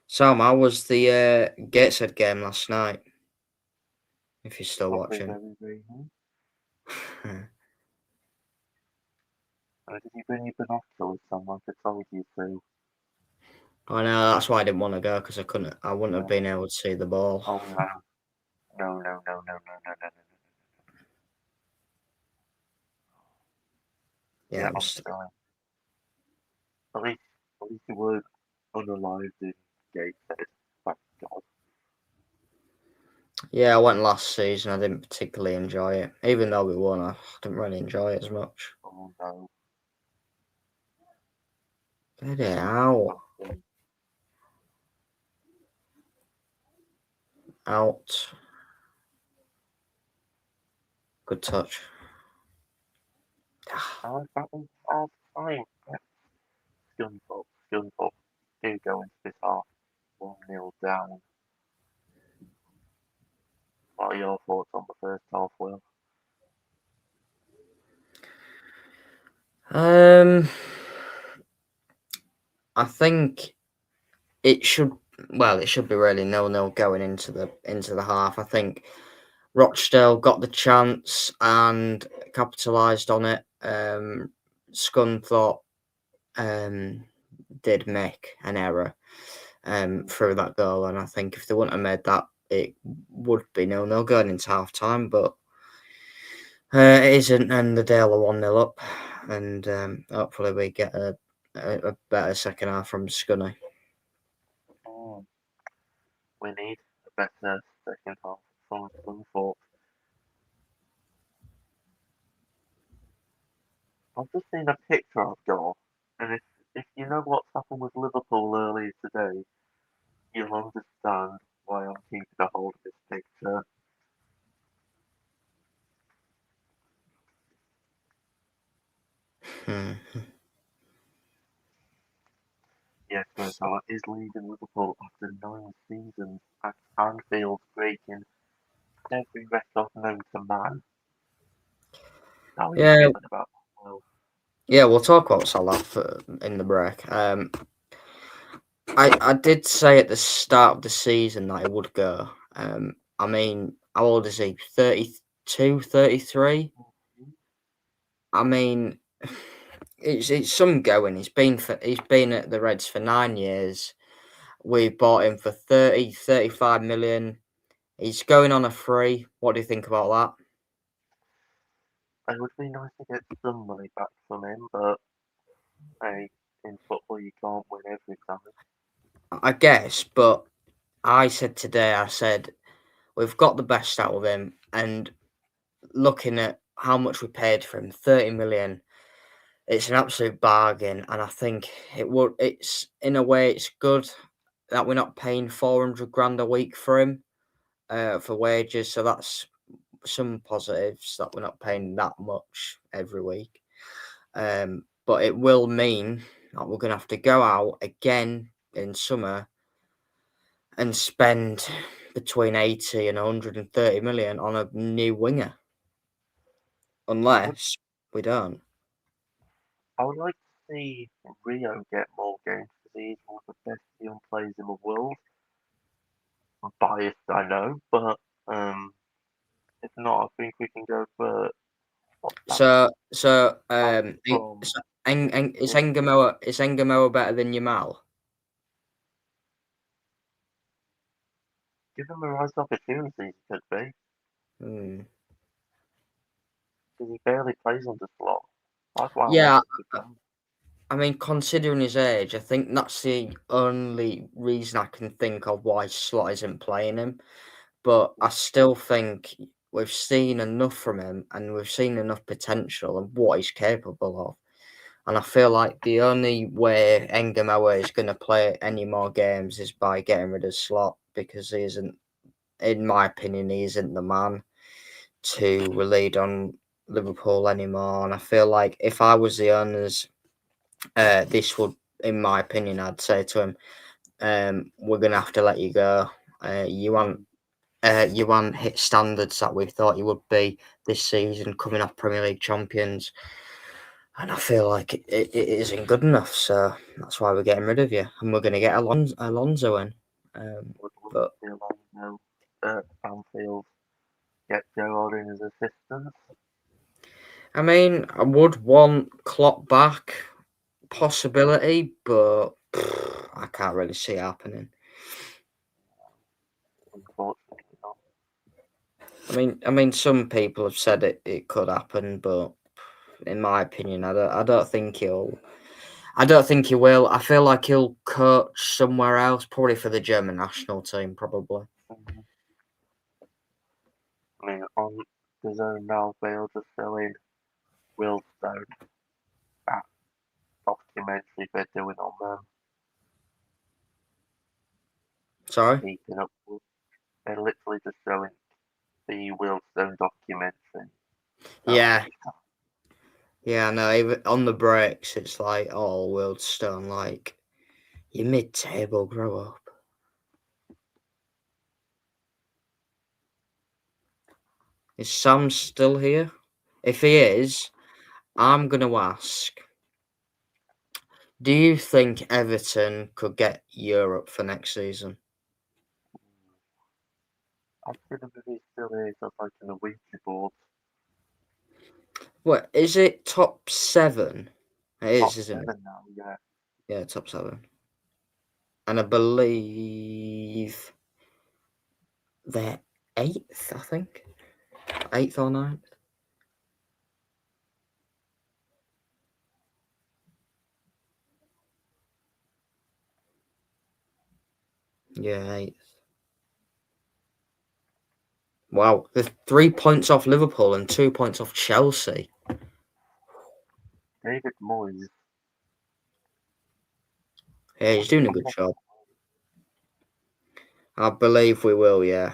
Sam, how was the Gateshead game last night? If you're still Probably watching. very, very nice. Did you bring your binoculars? Someone could told you to. I know, that's why I didn't want to go because I wouldn't have No. been able to see the ball. Oh no. No, no, no, no, no, no, no, no. Yeah, Yeah, I'm sorry. At least, at least you weren't unalived in Gateshead. Thank God. yeah, I went last season. I didn't particularly enjoy it, even though we won. I didn't really enjoy it as much. Oh no. Get it out, Something. out. Good touch. That was half time. Scunthorpe do go into this half 1-0 down. What are your thoughts on the first half, Will? Um, I think it should. Well, it should be really 0-0 going into the half. I think Rochdale got the chance and capitalised on it. Scunthorpe did make an error through that goal, and I think if they wouldn't have made that, it would be 0-0 going into half time, but it isn't, and the Dale are 1-0 up, and hopefully we get a better second half from Scunny. Mm, we need a better second half from Scunthorpe. I've just seen a picture I've got, and if you know what's happened with Liverpool earlier today, you'll understand why I'm keeping a hold of this picture. Hmm. Yes, Mo is leading Liverpool after 9 seasons at Anfield, breaking every record known to man. How are you Yeah, feeling about that? Well, yeah, we'll talk about Salah in the break. I did say at the start of the season that he would go. I mean, how old is he? 32, 33? I mean, it's some going. He's been at the Reds for 9 years. We bought him for 35 million. He's going on a free. What do you think about it would be nice to get some money back from him, but hey, in football you can't win every time. that? I guess, but I said today, I said we've got the best out of him, and looking at how much we paid for him, 30 million, it's an absolute bargain, and I think it's in a way it's good that we're not paying 400 grand a week for him for wages, so that's some positives that we're not paying that much every week. But it will mean that we're going to have to go out again in summer and spend between 80 and 130 million on a new winger, I would unless we don't. I would like to see Rio get more games because he's one of the best young players in the world. I'm biased, I know, but if not, I think we can go for what's that lad from So England. Is Engamoa better than Yamal? Give him the right opportunities, he could be, Hmm. because he barely plays on the slot. That's why I want Yeah, him to come. I mean, considering his age, I think that's the only reason I can think of why Slot isn't playing him. But I still think we've seen enough from him, and we've seen enough potential and what he's capable of. And I feel like the only way Engamoa is going to play any more games is by getting rid of Slot, because he isn't, in my opinion, he isn't the man to lead on Liverpool anymore. And I feel like if I was the owners, this would, in my opinion, I'd say to him, we're going to have to let you go. Mm, You won't hit standards that we thought you would be this season, coming off Premier League champions. And I feel like it isn't good enough, so that's why we're getting rid of you, and we're going to get Alonso in. would love But to see Alonso at Anfield get Gerrard in as assistant. I mean, I would want Klopp back, possibility, but I can't really see it happening. Unfortunately, not. I mean, some people have said it could happen, but in my opinion, I don't think he'll. I don't think he will. I feel like he'll coach somewhere else, probably for the German national team, probably. Mhm. I mean, on the zone now, they'll just fill in Willstone, that documentary they're doing on them, Sorry. keeping up with. They're literally just showing the Willstone documentary. Oh Yeah, my god. yeah. No, even on the breaks, it's like, oh, Wildstone, like you're mid-table, grow up. Is Sam still here? If he is, I'm gonna ask. Do you think Everton could get Europe for next season? I'm gonna be still here, so like in the Ouija board. What is it? Top seven? It Top is, isn't it? 7 now, yeah. Yeah, top 7. And I believe they're 8th, I think. 8th or 9th. Yeah, 8th. Wow, they're 3 points off Liverpool and 2 points off Chelsea. David Moyes. Yeah, he's doing a good job. I believe we will, yeah.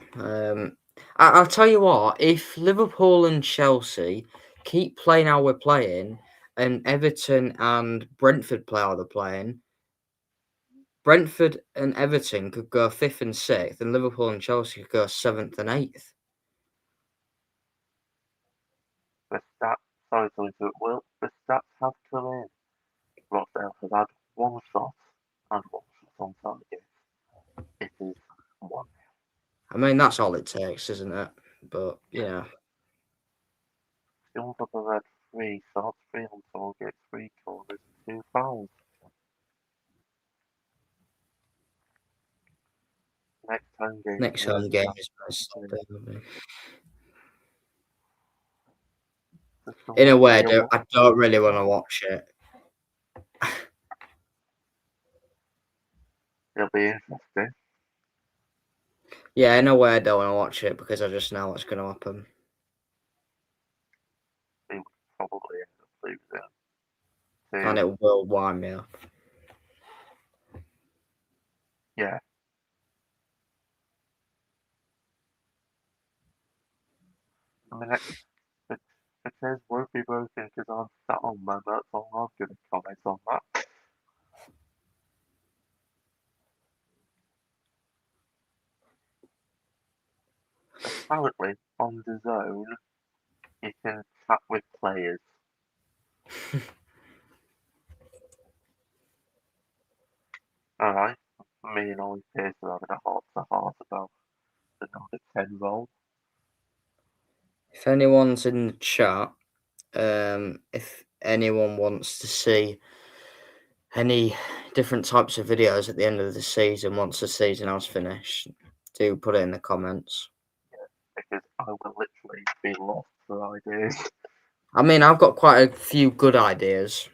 I'll tell you what, if Liverpool and Chelsea keep playing how we're playing, and Everton and Brentford play how they're playing, Brentford and Everton could go 5th and 6th, and Liverpool and Chelsea could go 7th and 8th. The stats, sorry to interrupt, Will, the stats have come in. Rochdale has had one shot and one shot on target. It is 1. I mean, that's all it takes, isn't it? But, yeah. Scunthorpe have had 3 shots, 3 on target, 3 corners, 2 fouls. Next home game Next is home game is best. Saturday. The In a summer way, be a I don't really want to watch it. It'll be interesting. Yeah, in a way, I don't want to watch it because I just know what's going to happen. We would probably end up losing And to, it will wind me up. yeah. I mean, it says won't be broken because I'm sat on my notes, so I'm not going to comment on that. Apparently, on the zone, you can chat with players. Alright, me and Ollie Pierce are having a heart-to-heart about the number 10 role. If anyone's in the chat, if anyone wants to see any different types of videos at the end of the season, once the season has finished, do put it in the comments. Because I will literally be lost for ideas. I mean, I've got quite a few good ideas.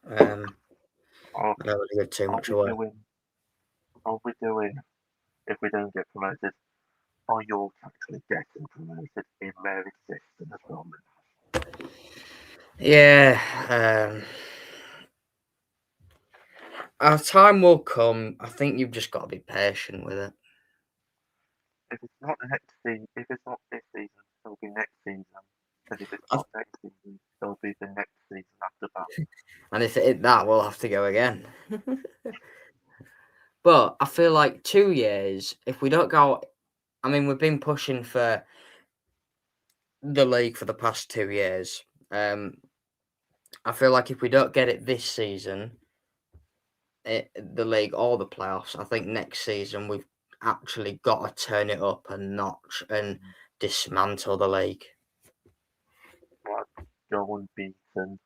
I'll, I don't really give too I'll much be away. doing, I'll be doing, if we don't get promoted, are you actually getting promoted in their existence as well? Yeah, our time will come. I think you've just got to be patient with it. If it's not next season, if it's not this season, it'll be next season. And if it's I- not next season, it'll be the next season after that. And if it hit that, we'll have to go again. But I feel like 2 years, if we don't go, I mean, we've been pushing for the league for the past 2 years. I feel like if we don't get it this season, the league or the playoffs, I think next season we've actually got to turn it up a notch and dismantle the league. Like, go unbeaten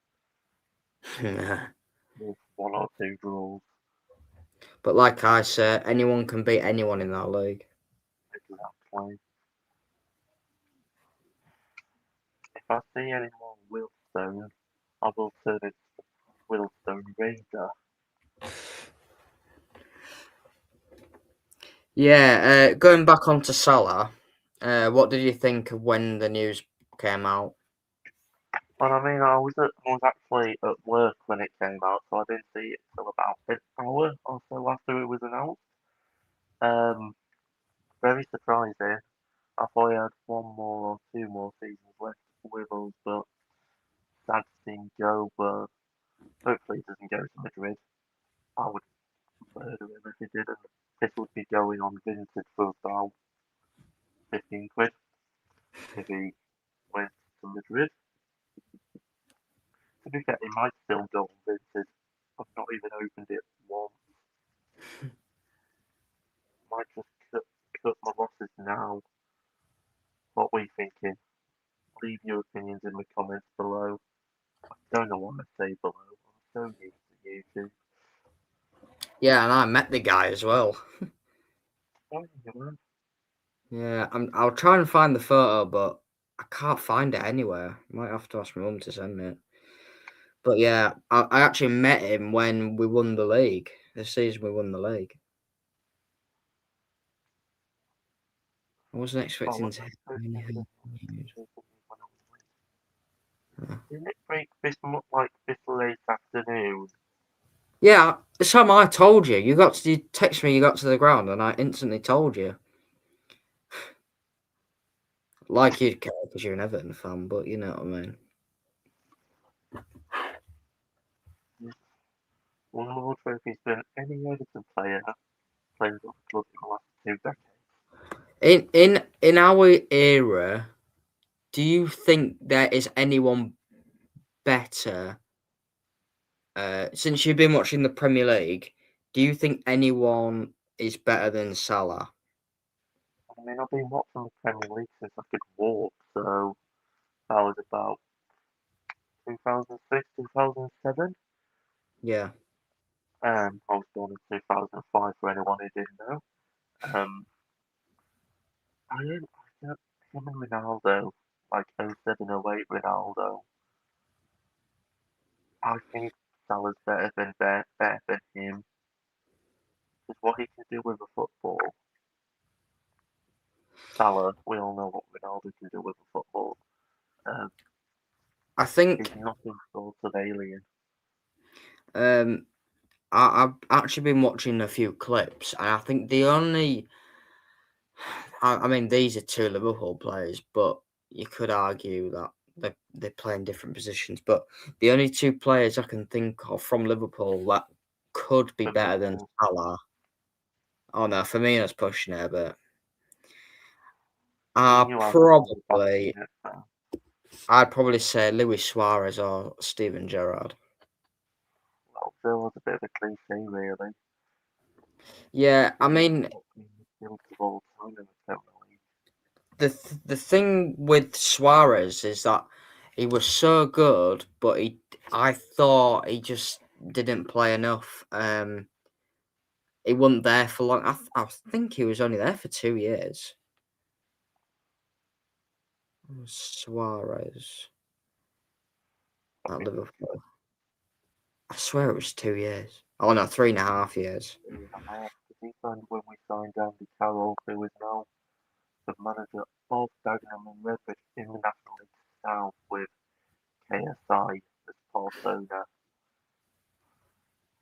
with 1 or 2 draws. But like I said, anyone can beat anyone in that league. Exactly. If I see any more Willstone, I will turn it to Willstone Raider. Yeah, going back onto Salah, what did you think of when the news came out? Well, I mean, I was actually at work when it came out, so I didn't see it till about an hour or so after it was announced. Um, very surprising. I thought he had 1 more or 2 more seasons left with us, but sad to see him go. But hopefully he doesn't go to Madrid. I would murder him if he didn't. This would be going on Vinted for about 15 quid if he went to Madrid. To be fair, he might still go on Vinted. I've not even opened it once. Might just cut my losses now. What we thinking? Leave your opinions in the comments below. I don't know what to say below. I'm so used to Yeah, and I met the guy as well. Oh, you know, Yeah, I'll try and find the photo, but I can't find it anywhere. Might have to ask my mum to send me it. But yeah, I actually met him when we won the league. The season we won the league. I wasn't oh, expecting what to was hear the anything season? news. Yeah. Didn't it break this late afternoon? Yeah, the time I told you, you text me, you got to the ground, and I instantly told you. Like you'd care because you're an Everton fan, but you know what I mean. One more trophies than any Everton player playing for the club in the last 2 decades. In our era, do you think there is anyone better? Since you've been watching the Premier League, do you think anyone is better than Salah? I mean, I've been watching the Premier League since I could walk, so that was about 2006, 2007. Yeah, I was born in 2005 for anyone who didn't know. Um, I don't, him and Ronaldo, like 07, 08 Ronaldo, I think Salah's better than him. Because what he can do with a football, Salah, we all know what Ronaldo can do with a football. Um, I he's think nothing short of alien. um, I've actually been watching a few clips, and I think the only, I mean, these are two Liverpool players, but you could argue that they play in different positions. But the only two players I can think of from Liverpool that could be better than Firmino, Salah. Oh no, Firmino's pushing it, but Firmino hasn't been the best probably unit. I'd probably say Luis Suarez or Steven Gerrard. Well, there was a bit of a cliche, really. Yeah, I One of the mean top midfielders of all time in the Premier League. the thing with Suarez is that he was so good, but I thought he just didn't play enough. He wasn't there for long. I think he was only there for 2 years. Suarez I at think it was Liverpool. I swear it was 2 years. Oh no, 3.5 years. 3.5. Because he signed when we signed Andy Carroll, who is now the manager of Dagenham and Redbridge in the National League South with KSI as part owner.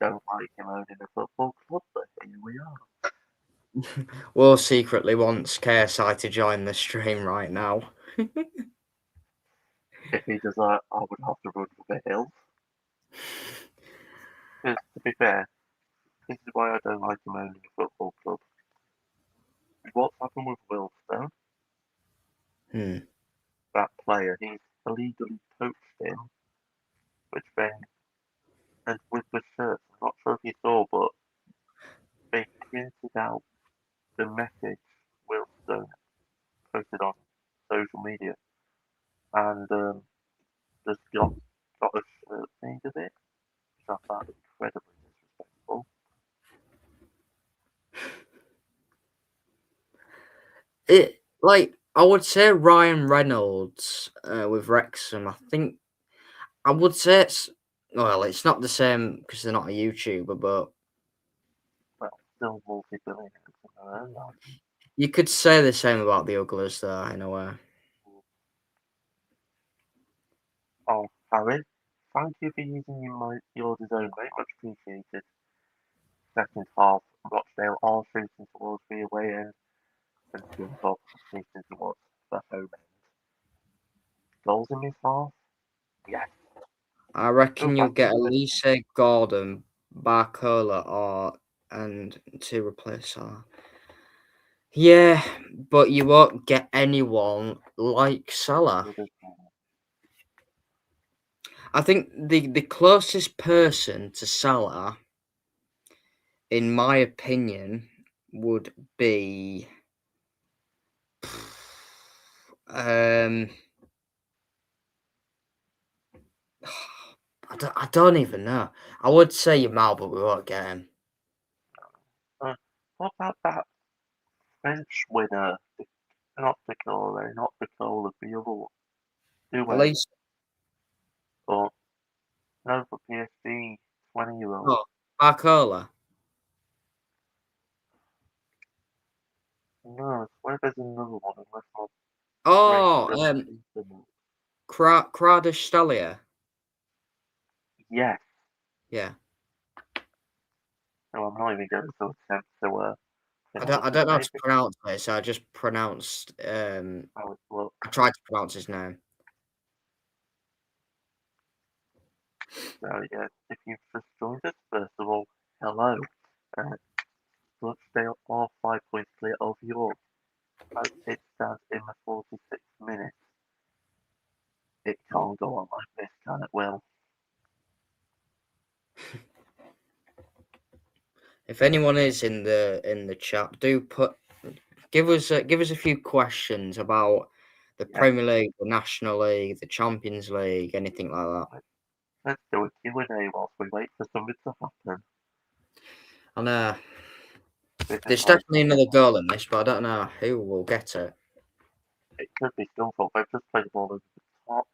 Don't like him owning a football club, but here we are. Will secretly wants KSI to join the stream right now. If he does that, I would have to run for the hills. Because, to be fair, this is why I don't like him owning a football club. What's happened with Wilstone, Hmm. that player, he's illegally poached him, which then, and with the shirts, I'm not sure if you saw, but they printed out the message Wilstone posted on social media, and just got a shirt made of it, which I found incredibly disrespectful. It like I would say Ryan Reynolds with Wrexham. I think I would say it's not the same because they're not a YouTuber, but Well, still multi-billionaires in their own right. you could say the same about the Ugglers though, in a way. Oh, Harry, thank you for using yours as own, mate. Much appreciated. Second half, Rochdale are shooting towards the away end, and Scunthorpe are shooting towards the home end. Goals in this half? Yes. I Oh, reckon you'll thank you get for listening. Elise, Gordon, Barcola, or and to replace her. Yeah, but you won't get anyone like Salah. I think the closest person to Salah, in my opinion, would be um I don't even know. I would say Yamal, but we won't get him. What about that French winner? Not Piccolo, not Piccolo, the other one. At Doué, least, or no, for PSG, 20-year-old. oh, Barcola. No, I swear there's another one, unless my brain Oh, still sees them. Kvaratskhelia. Yes. Yeah. No, I'm not even going to attempt to I pronounce his don't know how name to because pronounce it, so I just pronounced. how it looks. I tried to pronounce his name. So yeah, if you've just joined us, first of all, hello. Uh, Rochdale are 5 points clear of York. As it stands in the 46th minute. It can't go on like this, can it? Will. If anyone is in the chat, do give us a few questions about the Yeah, Premier League, the National League, the Champions League, anything like that. let's do a Q&A whilst we wait for something to happen. And This is there's like, definitely another goal in this, but I don't know who will get it. it could be Scunthorpe. They've just played the ball over the top.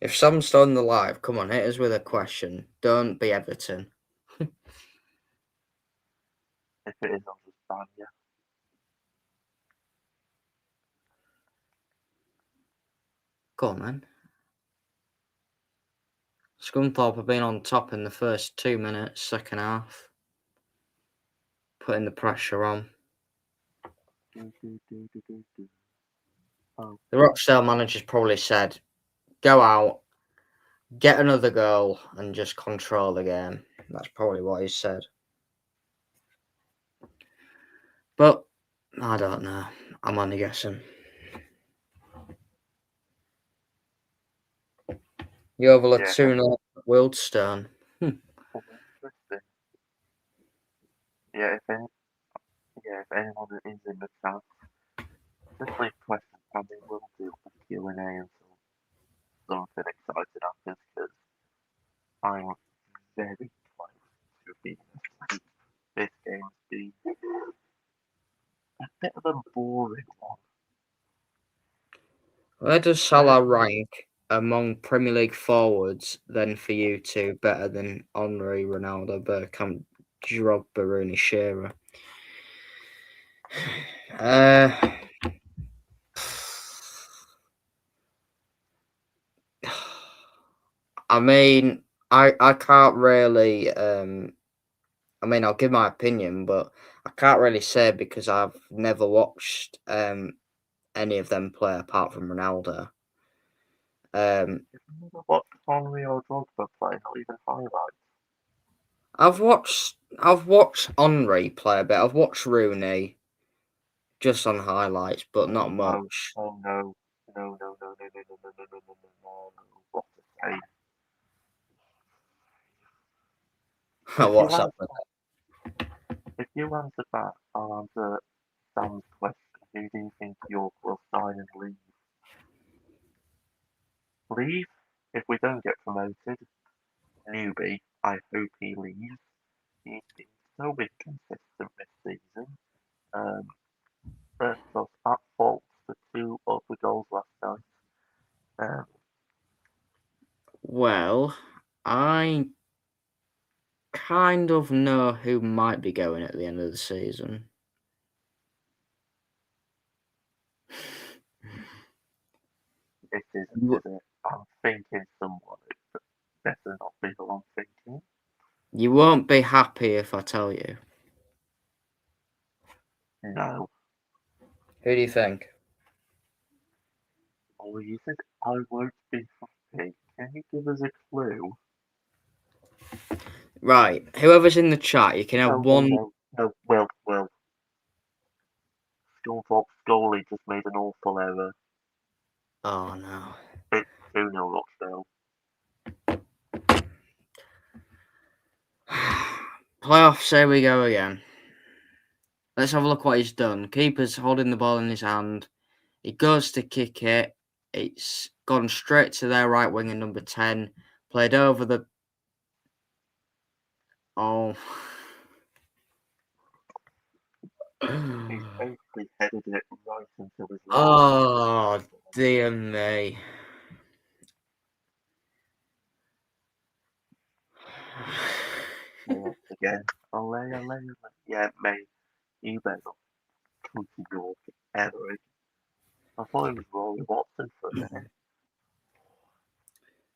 If Sam's still in the live, come on, hit us with a question. Don't be Everton. If it is, I'll just ban you. Go on, then. Scunthorpe have been on top in the first 2 minutes, second half, putting the pressure on. Oh, The Rochdale manager's probably said, go out, get another goal, and just control the game. That's probably what he said. But I don't know. I'm only guessing. You overlooked yeah, 2-0 Wildstone. interesting. Yeah, if anyone is in the chat, just leave questions and we will do a Q&A until something exciting happens because I'm very close to being asleep. This game's been a bit of a boring one. Where does Salah rank among Premier League forwards then for you two better than Henry, Ronaldo, Bergkamp, Drogba, Rooney, Shearer? I mean, I can't really. I mean, I'll give my opinion, but I can't really say because I've never watched any of them play apart from Ronaldo. If you never watched Henry or Drogba play, not even highlights. I've watched Henry play a bit. I've watched Rooney just on highlights, but Oh not no, much. oh no, no, no, no, no, no, no, no, no, no, no, no, no, no, what a save. If you What's answer happened? if you answer that, I'll answer Sam's question. Who do you think York will sign and leave? Leave? If we don't get promoted, newbie, I hope he leaves. He's been so inconsistent this season. Um, first off, at fault for two of the goals last night. Um, Well, I kind of know who might be going at the end of the season. it isn't, You, is it? I'm thinking someone. It better not be who I'm thinking. you won't be happy if I tell you. No. Who do you think? Or you think I won't be happy? Can you give us a clue? Right, whoever's in the chat, you can have No, no, one. no, no. Well, Scunthorpe's goalie just made an awful error. Oh no. It's 2-0 Rochdale. Playoffs, here we go again. Let's have a look what he's done. Keeper's holding the ball in his hand. He goes to kick it. It's gone straight to their right winger, number 10. Played over the... Oh. He's basically headed it right into his leg. Oh, dear me. Again. Ole. Yeah, mate, you better not come to York ever again. I thought it was Rory Watson for a minute.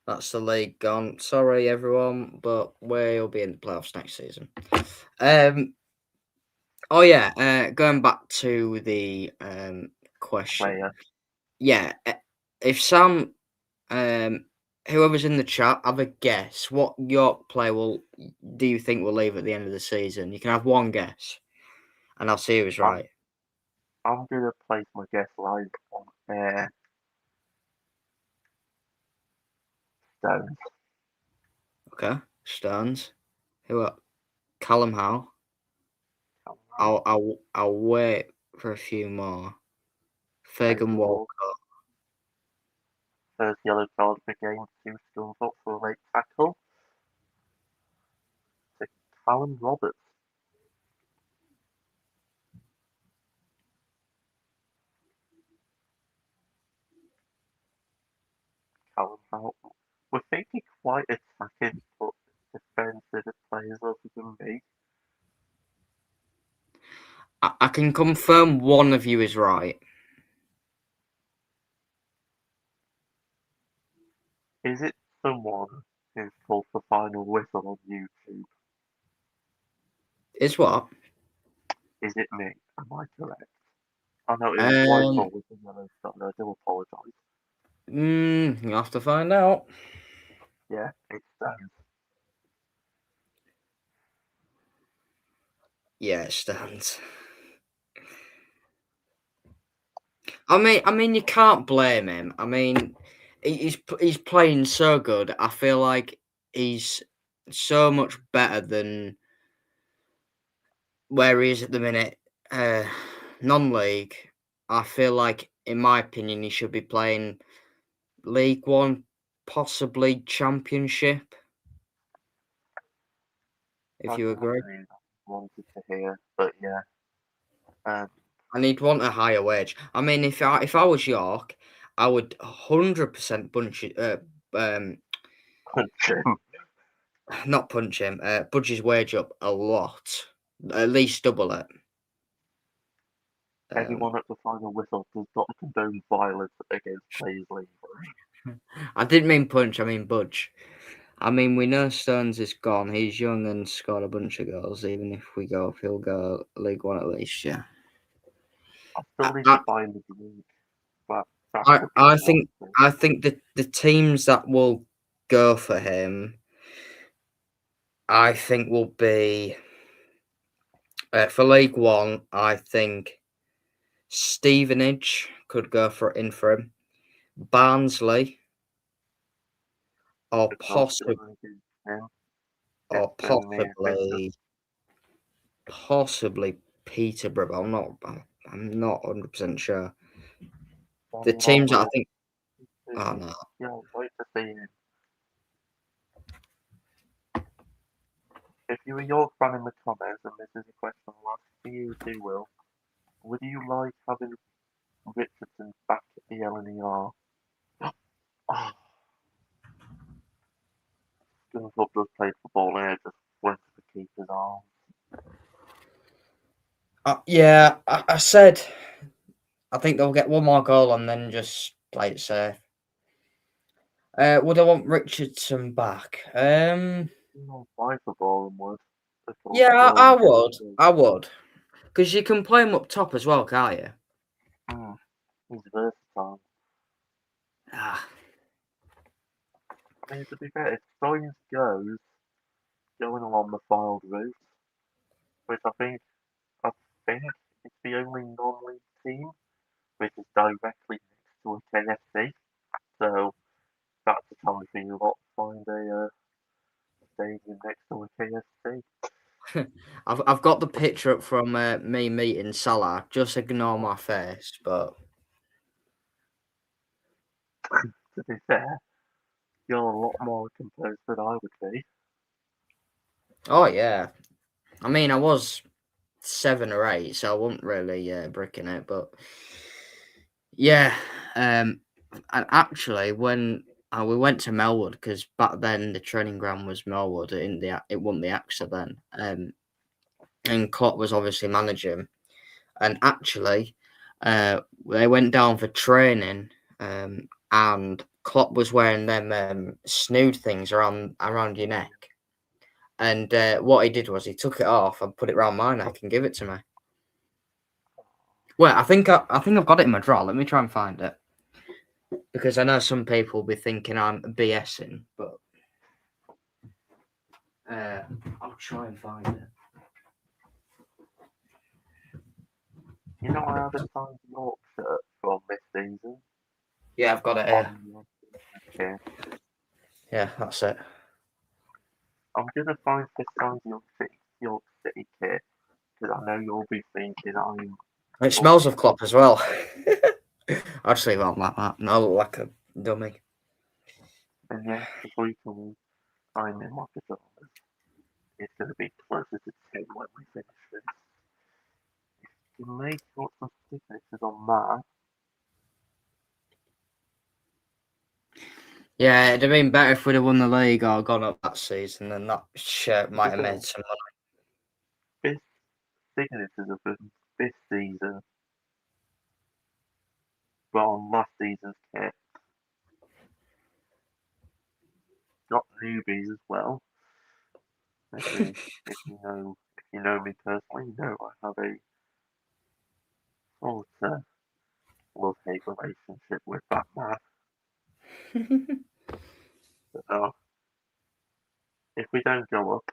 That's the league gone. Sorry, everyone, but we'll be in the playoffs next season. Oh yeah. Going back to the question. Player. Yeah, if Sam, whoever's in the chat, have a guess. What York player do you think will leave at the end of the season? You can have one guess, and I'll see who's right. I'm gonna place my guess live on air. Stones. Okay, Stones. Who are Callum Howe? Come on, I'll wait for a few more. Fagan Fagan Walker. Wall. First yellow card for game 2 Scunthorpe for a late tackle. To Callum Roberts. Callum Howe. We're thinking quite attacking, but defensive players other than me. I can confirm one of you is right. Is it someone who's called for final whistle on YouTube? Is what? Is it me? Am I correct? I know it was white Um. ball with the yellow card. I do apologise. You have to find out. Yeah, it's Stones. Yeah, it stands. I mean, you can't blame him. I mean, he's playing so good. I feel like he's so much better than where he is at the minute. Non-league. I feel like, in my opinion, he should be playing League One, possibly Championship. If That's you not agree, the news I wanted to hear, but yeah. Um, and he'd want a higher wage. I mean, if I was York, I would 100% um, punch him. not punch him, budge his wage up a lot, at least double it. Anyone at the final whistle does not condone violence against players legally. I didn't mean punch, I mean budge. I mean, we know Stones is gone. He's young and scored a bunch of goals. Even if we go up, he'll go League One at least. Yeah. I still need to I, find the league, but that I, could be I one think thing. I think the teams that will go for him, I think will be for League One. I think Stevenage could go for him. Barnsley, or The North Germany against him, against Burnley and Rangers. possibly Peterborough. I'm not 100% sure. The Danny teams that I Hartwell. think. Oh no. Yeah, I'd like to see him. If you're a York fan in the comments, and this is a question I'll ask to you too, Will, would you like having Richardson back at the LNER? Oh, Scunthorpe does play football and it just went to the keeper's arms. Yeah, I said I think they'll get one more goal and then just play it safe. Would I want Richardson back? Fight for Bournemouth. Yeah, I Bournemouth would. is I would. Because you can play him up top as well, can't you? he's versatile. Ah, I mean, to be fair, if Stones goes going along the filed route, which I think it's the only non-league team which is directly next to a KFC. So that's a time for you lot to find a stadium next to a KFC. I've got the picture up from me meeting Salah. Just ignore Oh, my face, but to be fair, you're a lot more composed than I would be. oh yeah. I mean, I was 7 or 8, so I wasn't really bricking it, but yeah. And actually, when we went to Melwood, because back then the training ground was Melwood, it wasn't the AXA then. And Klopp was obviously managing, and actually, they went down for training, and Klopp was wearing them snood things around your neck. And what he did was he took it off and put it around my neck and give it to me. Well, I think I've got it in my drawer. Let me try and find it, because I know some people will be thinking I'm BSing, but uh, I'll try and find it. You know, I have a signed York shirt from this season Yeah, I've got it on here. the kit. Yeah, that's it. I'm gonna find this signed York City kit because I know you'll be thinking I'm It smells of talking. Klopp as well. I'll just leave it on like that. And I look like a dummy. And yes, the week I'm in my pajamas. It's gonna be closer to 10 when we finish this. You may put some signatures on that. Yeah, it'd have been better if we'd have won the league or gone up that season, then that shirt To might be have fair, made some money. this signatures of this season from last season's kit. Got newbies as well. If you know me personally, you know I have a sort of love-hate relationship with Batman. But if we don't go up,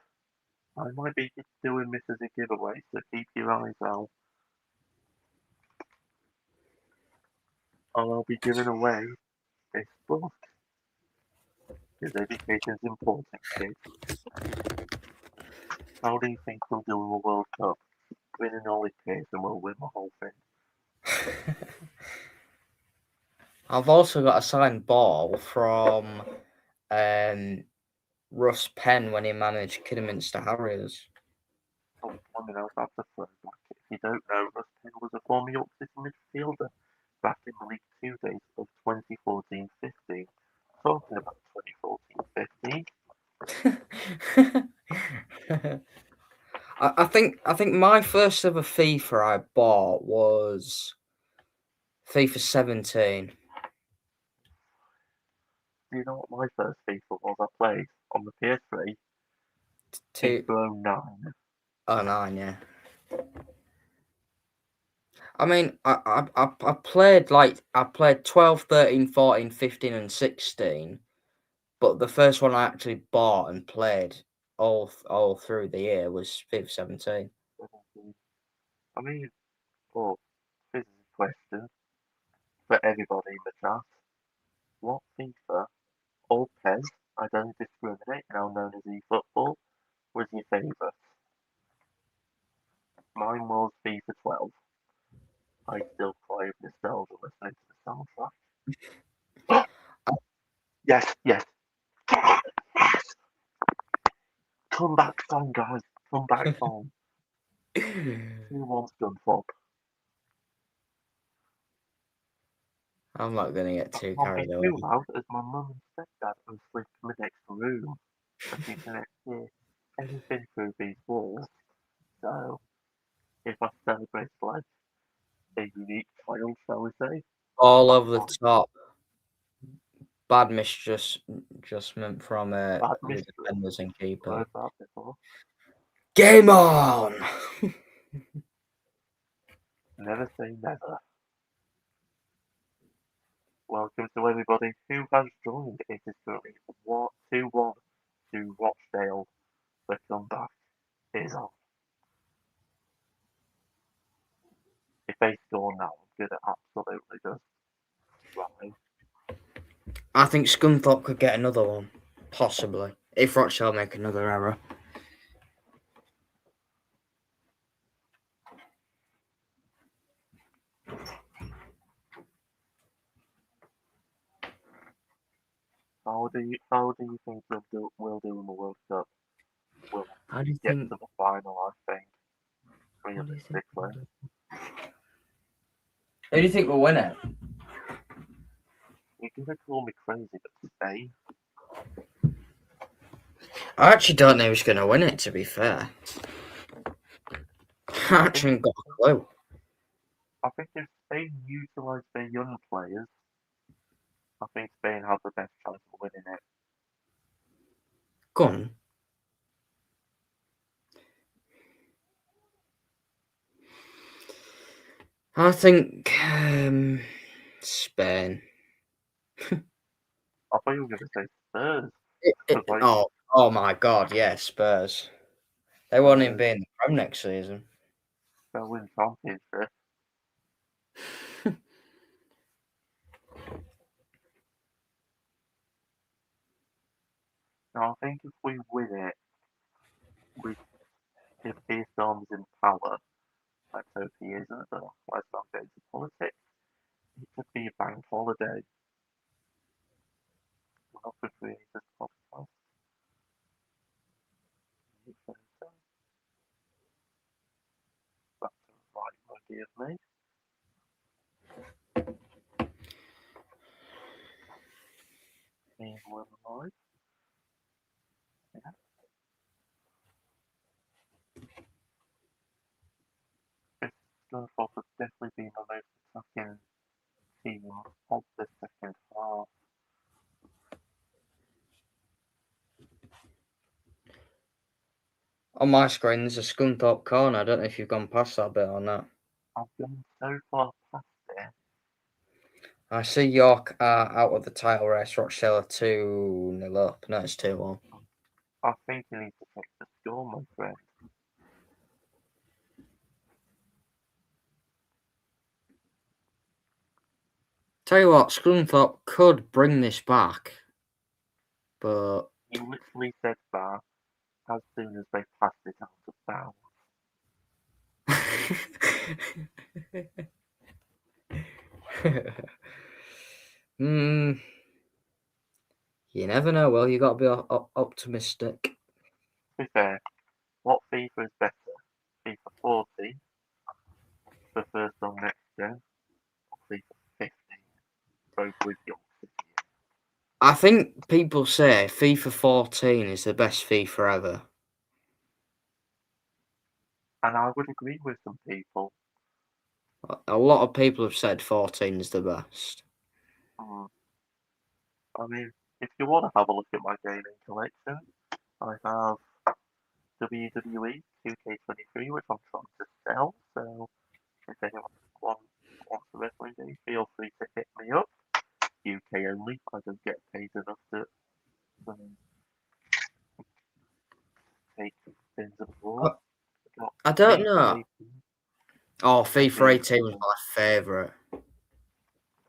I might be doing this as a giveaway, so keep your eyes out. And I'll be giving away this book, because education is important, kids. How do you think we'll do in the World Cup? Win an Ollie Pearson will win the whole thing. I've also got a signed ball from um, Russ Penn when he managed Kidderminster Harriers. Oh, one minute, that's a throwback. If you don't know, Russ Taylor was a former York City midfielder back in the League Two days of 2014-15. Talking about 2014-15, I think my first ever FIFA I bought was FIFA 17. do you know what my first FIFA was I played on the PS3? Two FIFA 09. oh nine, yeah. I mean, I played like I played 12, 13, 14, 15, and 16, but the first one I actually bought and played all through the year was FIFA 17. I mean, oh, this is a question for everybody in the chat. What FIFA or PES, I don't discriminate, now known as eFootball, was your favourite? Mine was FIFA 12. I still cry with nostalgia listening to the soundtrack. Yes, yes. Come back song, guys. Come back song. Who wants Scunthorpe? I'm not gonna get I too can't be carried away. too loud as my mum and stepdad are asleep in the next room and you can hear anything through these walls. So, if I celebrate like a unique child, shall we say, All I over the might. top, bad adjustment from Bad the mistress. defenders and keeper. Heard that before. Game on! Never say never. Welcome to everybody who has joined. It is currently 2-1 to Rochdale. The comeback is on. If they score now, I'm gonna absolutely just cry. I think Scunthorpe could get another one, possibly, if Rochdale make another error. How do you think we'll do in the World Cup? We'll How do you get think? to the final, I think, What do you think? realistically. Who do you think will win it? You're gonna call me crazy, but Spain. I actually don't know who's going to win it. To be fair, I I think actually ain't got a clue. I think if Spain utilise their young players, I think Spain have the best chance of winning it. Go on. I think Spain. I thought you were gonna say Spurs. Because like Oh my God! Yeah, Spurs. They won't even Spurs, be in the Prem next season. they'll win championship. Now I think if we win it, we if Deschamps is in power, let's hope he isn't, but let's not go into politics. It could be a bank holiday. We're not good for this podcast. That's the right idea of me. Me and Will alive. Yeah. This Scunthorpe has definitely been the most attacking team of the second half. On my screen, there's a Scunthorpe corner. I don't know if you've gone past that bit or not. I've gone so far past it. I see York are out of the title race. Rochdale are 2-0 up. No, it's 2-1. I think you need to check the score, my friend. Tell you what, Scunthorpe could bring this back, but You literally said that as soon as they passed it out of bounds. mm, you never know. Well, you got to be optimistic. To be fair, what FIFA is better? FIFA 14 for first on next gen, or FIFA 15, both with York City. I think people say FIFA 14 is the best FIFA ever. And I would agree with some people. A lot of people have said 14 is the best. Mm. I mean, if you want to have a look at my gaming collection, I have WWE 2K23, which I'm trying to sell. So if anyone wants a wrestling game, feel free to hit me up. UK only. I don't get paid enough to um, take things abroad. I I've got I don't FIFA know. 18. Oh, FIFA FIFA 18 was 18. my favourite.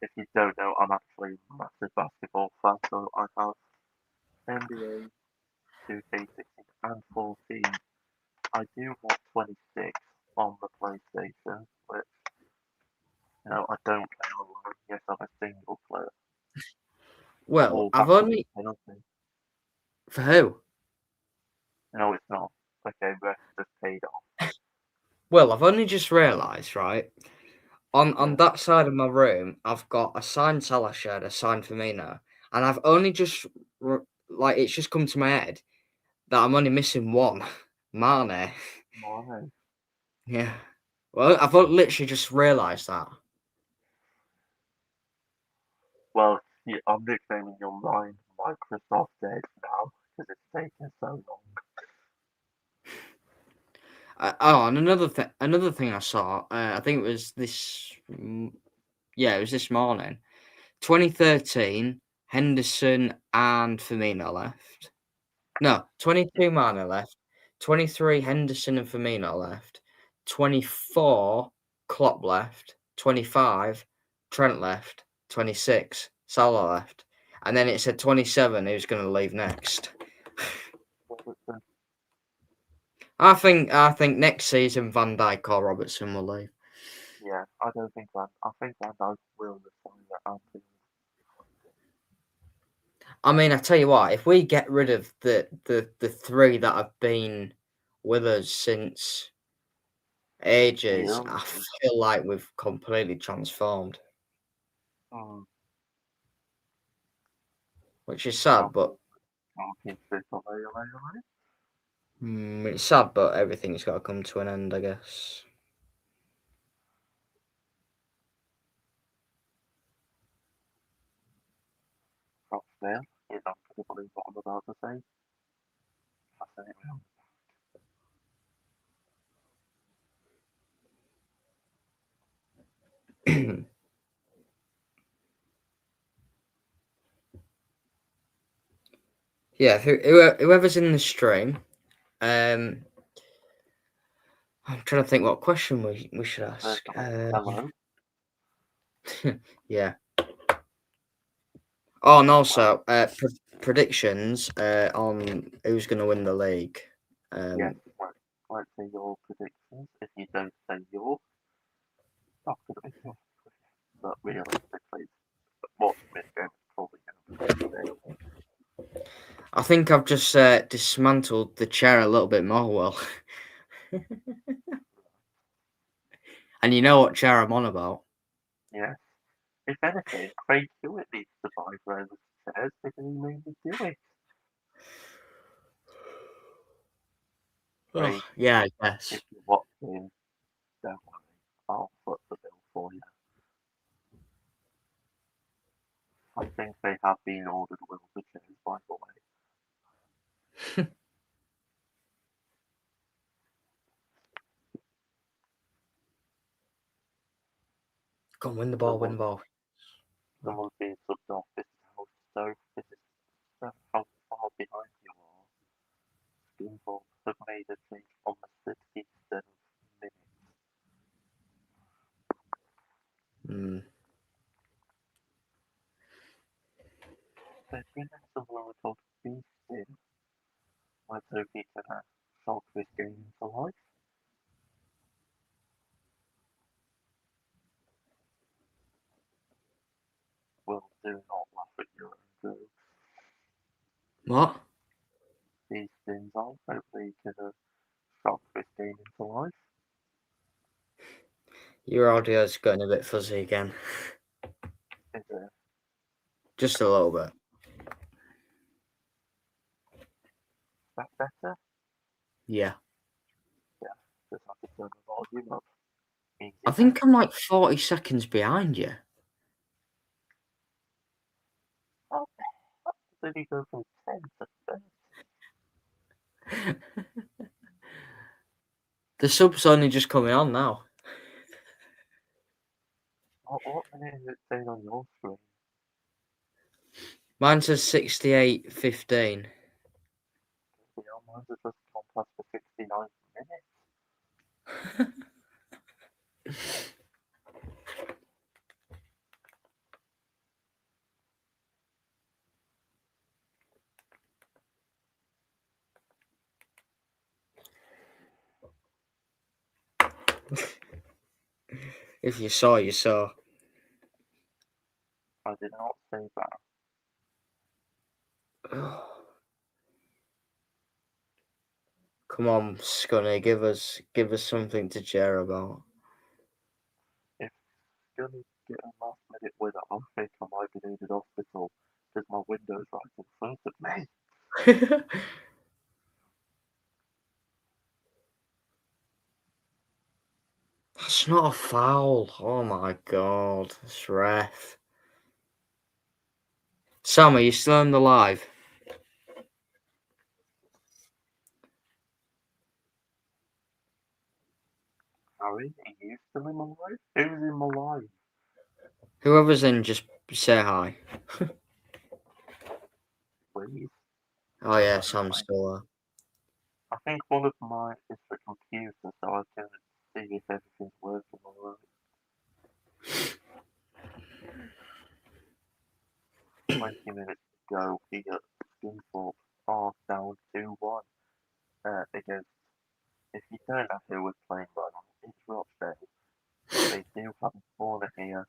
If you don't know, I'm actually a massive basketball fan, so I have NBA 2K16 and 14. I do have 26 on the PlayStation, which I don't play online. Yes, I'm a single player. Well, Oh, I've back to the only penalty. for who? No, it's not. Okay, rest just paid off. Well, I've only just realised, right? On Yeah, that side of my room, I've got a signed Salah shirt, a signed Firmino, and I've only just like it's just come to my head that I'm only missing one, Mane. Mane. Yeah. Well, I've literally just realised that. Well, yeah, I'm nicknaming your mind Microsoft Dead now because it's taken so long. And another thing I saw. I think it was this. Yeah, it was this morning. 2013, Henderson and Firmino left. No, Yeah, 22 Mane left. 23, Henderson and Firmino left. 24, Klopp left. 25, Trent left. 26, Salah left. And then it said 27, who's going to leave next. Robertson. I think next season Van Dijk or Robertson will leave. Yeah, I don't think that. I think Van Dijk will resign at Anfield. I mean, I tell you what, if we get rid of the three that have been with us since ages, Years. I feel like we've completely transformed, Mm. which is sad, but Talking to away. it's sad, but everything's got to come to an end, I guess. Rochdale. You're not going to believe what I'm about to say. I said it well. Yeah, whoever's in the stream, um, I'm trying to think what question we should First ask. of all, hello. Yeah. Oh, and Well, also predictions on who's going to win the league. yes, Um, let's say your predictions. If you don't say yours, not going to be yours. But realistically, what's Michigan probably going to win this thing? I think I've just dismantled the chair a little bit more, Will. And you know what chair I'm on about. Yes. If anything, Craig Hewitt needs to buy Roman's chairs because he made me do it. Oh, Craig, yeah, I if guess. you're watching, don't worry. I'll foot the bill for you. I think they have been ordered wheelchairs, by the way. Go on, win the ball, win the Someone, ball. someone's being subbed off. This is how so. This is how far behind you are. Scunthorpe have made a change on the 67th minute. Mm. There's been someone called Beastin. Let's hope he can solve this game into life. Will do not laugh at your own jokes. What? These things are. Hopefully he can shock this game into life. Your audio's getting a bit fuzzy again. Is Just a little bit. that better? Yeah. Yeah, just have to turn the volume up. I Easy think I'm like 40 seconds behind you. Oh, did he go from 10 to 30? The sub's only just coming on now. What minute is it saying on your screen? Mine says 68:15. The mine's just gone past the 69 minutes. If you saw, you saw. I did not say that. Come on, Scunny, give us something to cheer about. If you're going to get a last minute winner, I think I might be needed hospital because my window's right in front of me. That's not a foul. Oh my god, this ref. Sam, are you still on the live? Harry, are you still in my life? Who's in my life? Whoever's in, just say hi. Please. Oh yeah, That's Sam's fine. still there. I think one of mine is the computer, so I can see if everything's working alright. 20 minutes to go here at Scunthorpe are down 2-1 against, if you don't know who we're playing right now, it's Rochdale. They do have a corner here,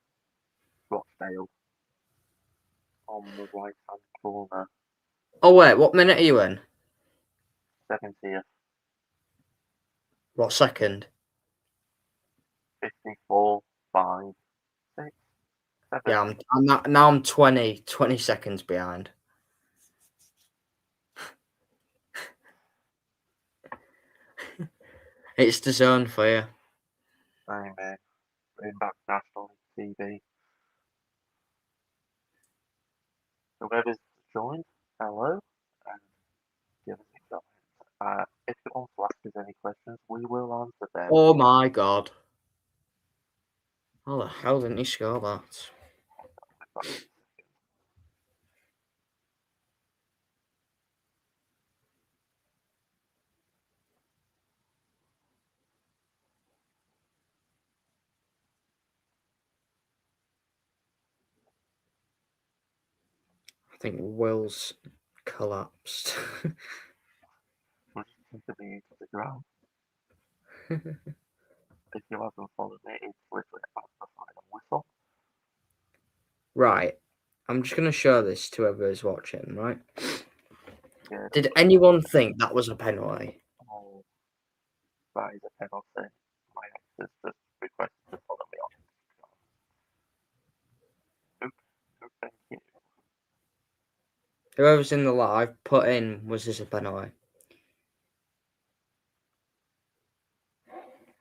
Rochdale. on the right hand corner, Oh wait, what minute are you in? 70th, What second? 54, 5, 6, 7. Yeah, now I'm 20 seconds behind. It's the zone for you. I'm bringing back national TV. Whoever's joined, hello, and give us a comment. If you want to ask us any questions, we will answer them. Oh my god. How the hell didn't he score that? I think Will's collapsed. We'll just continue to the ground. If you haven't followed me, it's literally at the final whistle. Right. I'm just going to show this to whoever's watching, right? Yeah, Did anyone think that was a penalty? oh, that is a penalty. My ex has just requested to follow me on Instagram. Thank you. Whoever's in the live put in, was this a penalty?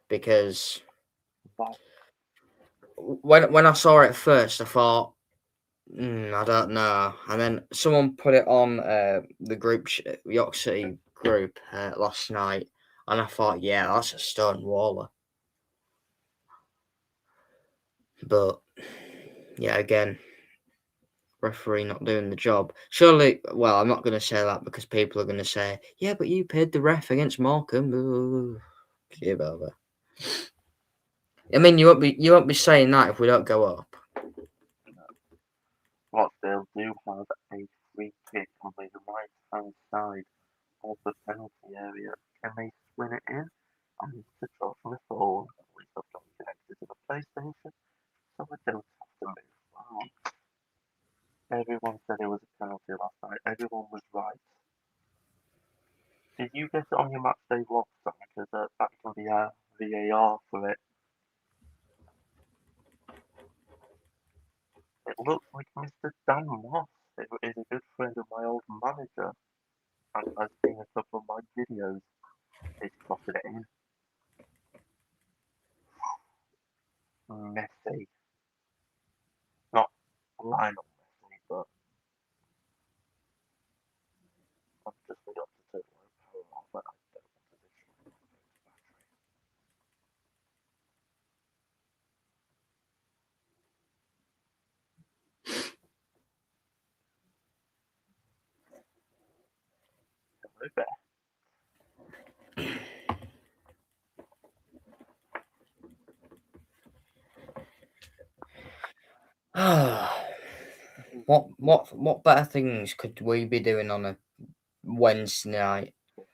Because Wow. when I saw it first, I thought, I don't know. And then someone put it on the group, York City group last night, and I thought, yeah, that's a stone waller. But yeah, again, referee not doing the job. Surely, well, I'm not going to say that because people are going to say, yeah, but you paid the ref against Morecambe. Give over. I mean, you won't be saying that if we don't go up. Rochdale do have a free kick on the right hand side of the penalty area. Can they swing it in? I need to draw from the ball. At least I've got connected to the PlayStation, so I don't have to move. Wow. Everyone said it was a penalty last night. Everyone was right. Did you get it on your match day vlog, Sam? Because that can be a VAR for it. It looks like Mr. Dan Moss, who is a good friend of my old manager, and has seen a couple of my videos. He's slotted it in. Messy. Not Lionel Messi, but I'm just forgot to turn my power off, but I don't want to destroy my battery. Hello there. What better things could we be doing on a Wednesday night You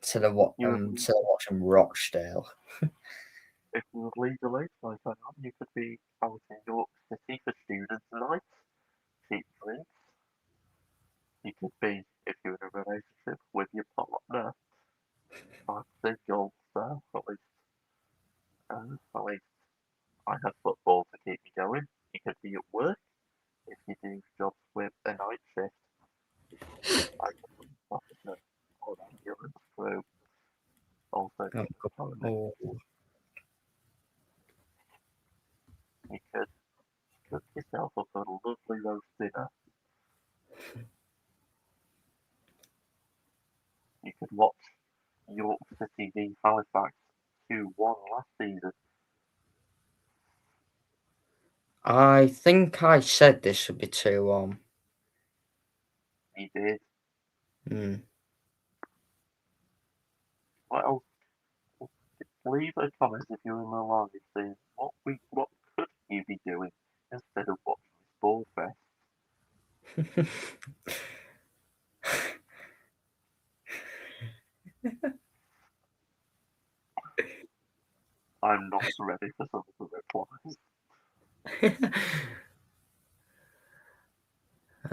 instead of watching Rochdale? if you would legally, like I am, you could be out in York City for students' night, cheap drinks. You could be, if you're in a relationship with your partner, fancy golf there, at least I have football to keep me going. You could be at work if you do jobs with a night shift. I could be officer or ambulance crew, also Oh, known as paramedic. oh, You could cook yourself up a lovely roast dinner. You could watch York City v Halifax 2-1 last season. I think I said this would be too. You did. Hmm. Well, leave a comment if you're in the live saying what could you be doing instead of watching this ball fest. I'm not ready for some of the replies.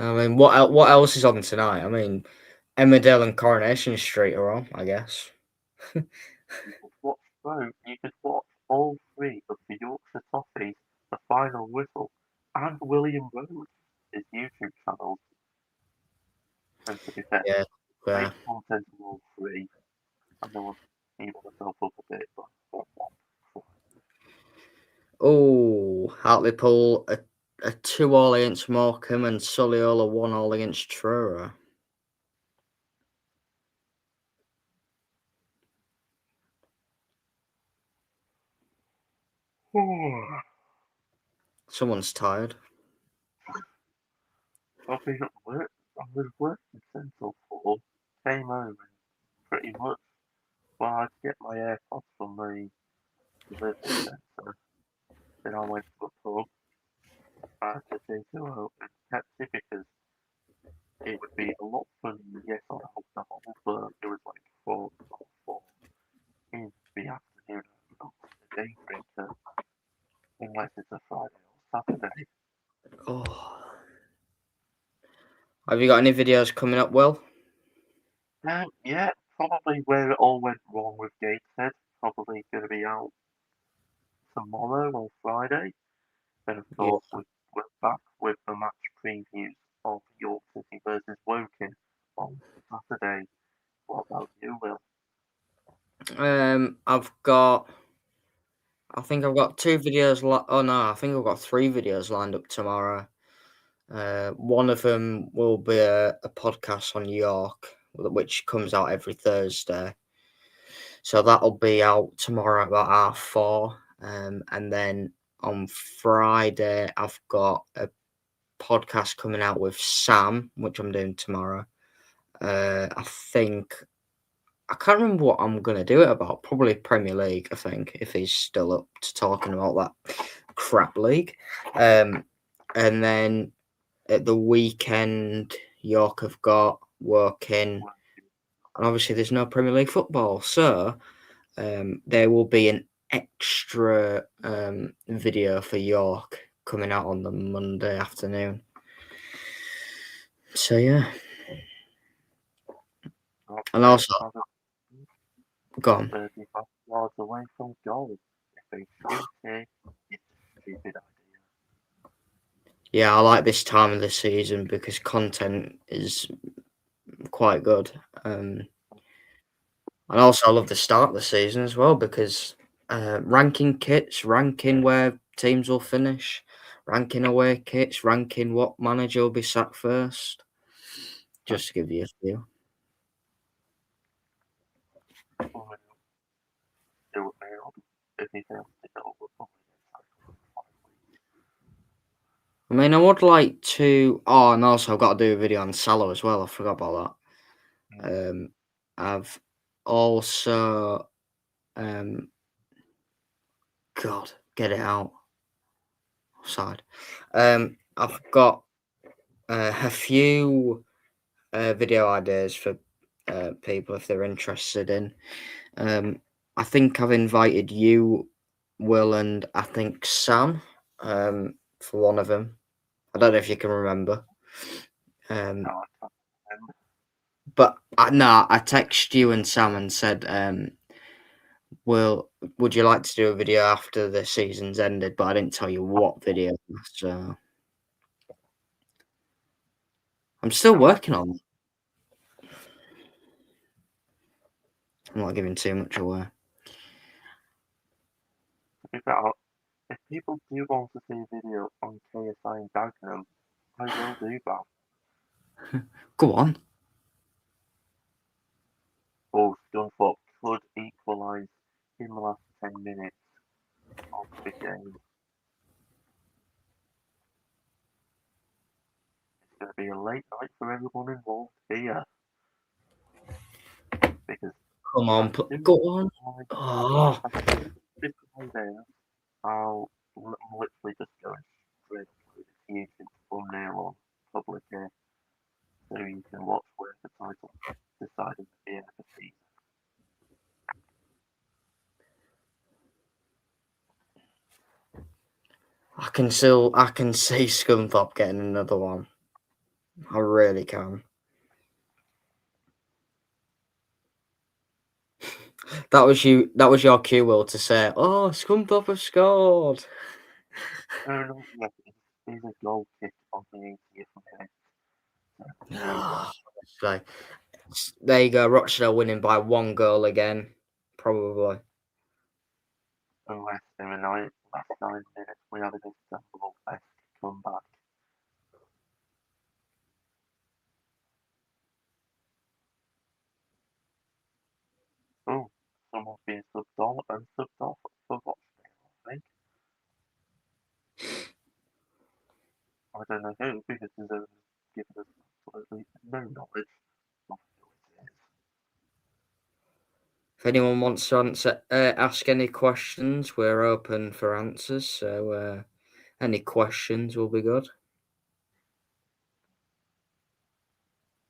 I mean, what else is on tonight? I mean, Emmerdale and Coronation Street are on, I guess. You could watch all three of the Yorkshire Toffees, The Final Whistle, and William Rose, his YouTube channels. And to be fair, Yeah, great yeah. content in all three. I know I'm even myself up a bit, but Oh, Hartlepool a 2-all against Morecambe and Solihull a 1-all against Truro. Someone's tired. I've been at work. I was working Central 4, came home and pretty much, well, I'd get my AirPods from the delivery centre. Then I went to a pub, I had to take a out and Pepsi because it would be a lot funnier, yes, on a hotel, but it was like 4 in the afternoon. I'm not a day drinker unless it's a Friday or Saturday. Oh, have you got any videos coming up, Will? Yeah, probably where it all went wrong with Gateshead. Probably going to be out tomorrow or Friday. Then, of Yeah. course, we're back with the match previews of York City versus Woking on Saturday. What about you, Will? I've got. I think I've got 2 videos. Oh no, I think I've got 3 videos lined up tomorrow. One of them will be a podcast on York, which comes out every Thursday. So that'll be out tomorrow about 4:30. And then on Friday, I've got a podcast coming out with Sam, which I'm doing tomorrow. I think I can't remember what I'm gonna do it about. Probably Premier League, I think, if he's still up to talking about that crap league. And then at the weekend, York have got working, and obviously there's no Premier League football, so there will be an extra video for York coming out on the Monday afternoon. So yeah, Not and very also far, go on. 35 yards away from goal. If they shoot it, it's a stupid idea. Yeah, I like this time of the season because content is quite good. And also, I love the start of the season as well because ranking kits, ranking where teams will finish, ranking away kits, ranking what manager will be sacked first. But Just to give you a few. well, do it now. If he fails to go, we'll probably get sacked I mean, I would like to. Oh, and also, I've got to do a video on Salah as well. I forgot about finally. that. I've also. God, get it out. Side. I've got a few video ideas for people if they're interested in. I think I've invited you, Will, and I think Sam for one of them. I don't know if you can remember. Um, No, I can't remember. but no, I texted you and Sam and said, Will, would you like to do a video after the season's ended? But I didn't tell you what video. So I'm still No, I working on it. I'm not giving too much away. to be fair, if people do want to see a video on KSI and Dagenham, I will do that. Go on. Or Scunthorpe could equalise in the last 10 minutes of the game. It's going to be a late night for everyone involved here because Come as on. soon Go as on. I, Oh. as soon as this goes out, I'm literally just going straight to the YouTube thumbnail on public here so you can watch where the title decided to be at the season. I can see Scunthorpe getting another one. I really can. That was you. That was your cue, Will, to say, "Oh, Scunthorpe have scored." No, no, yes, it's a goal kick on the 80th minute. There you go. So, there you go. Rochdale winning by 1 goal again, probably. Unless in the last 9 minutes we have an Istanbul-esque comeback. Oh, someone's being subbed off for Rochdale, I think. I don't know who, because there's only given us absolutely no knowledge of who it is. If anyone wants to ask any questions, we're open for answers. So, any questions will be good.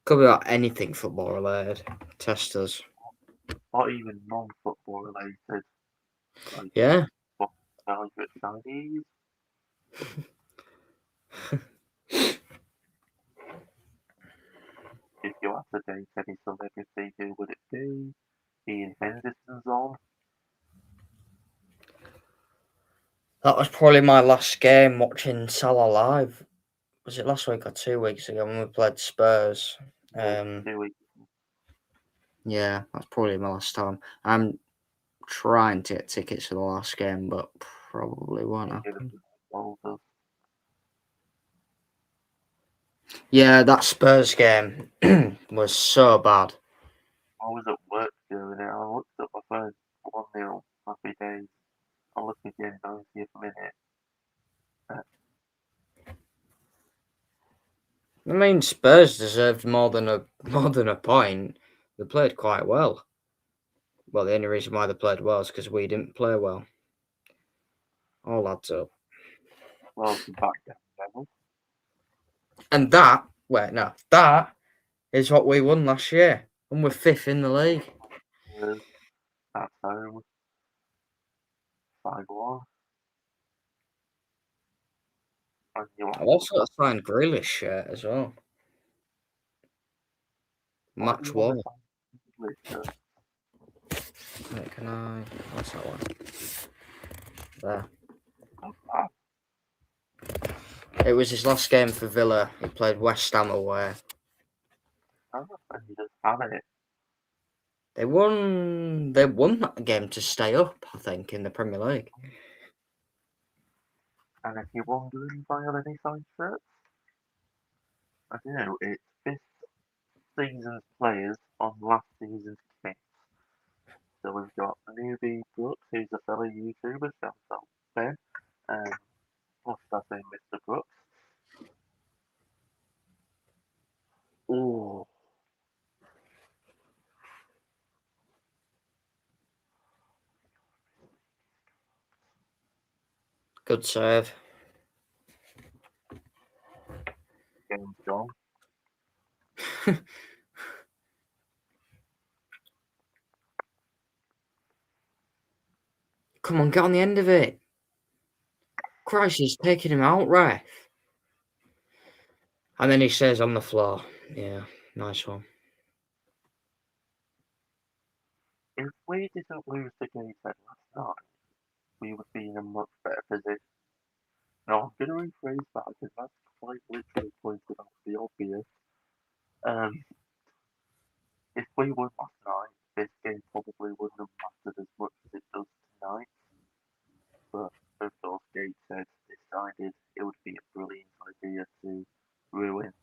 Could be about anything football related. Test us. Not even non-football related, like Yeah. what favorite Chinese. If you had to date any celebrity, who would it be? Ian Henderson's on. That was probably my last game watching Salah live. Was it last week or 2 weeks ago when we played Spurs? Yeah, 2 weeks. Yeah, that's probably my last time. I'm trying to get tickets for the last game, but probably won't happen. Yeah, that Spurs game was so bad. I was at work during it. I looked at my phone. 1-0. Happy days. I look again, 90th minute. I mean, Spurs deserved more than a point. They played quite well. Well, the only reason why they played well is because we didn't play well. All adds up. Welcome back down level. And that is what we won last year, and we're fifth in the league. At home. 5-1. And you I've also got to sign Grealish shirt as well. Why do Match you want to one. sign English? Wait, can I? What's that one? There. It was his last game for Villa. He played West Ham away. And you just have it. They won. They won that game to stay up, I think, in the Premier League. And if you're wondering if I have any signed shirts, I don't know, it's this season's players on last season's kit. So we've got newbie Brooks, who's a fellow YouTuber, shout out Ben. What's that name, Mr. Brooks? Oh, Good save. James John. Come on, get on the end of it. Christ, he's taking him out, ref. And then he says on the floor. Yeah, nice one. If we didn't lose the gateshead last night, we would be in a much better position. Now, I'm going to rephrase that because that's quite literally pointed out the obvious. Um, if we won last night, this game probably wouldn't have mattered as much as it does tonight. But of course, gateshead decided it would be a brilliant idea to ruin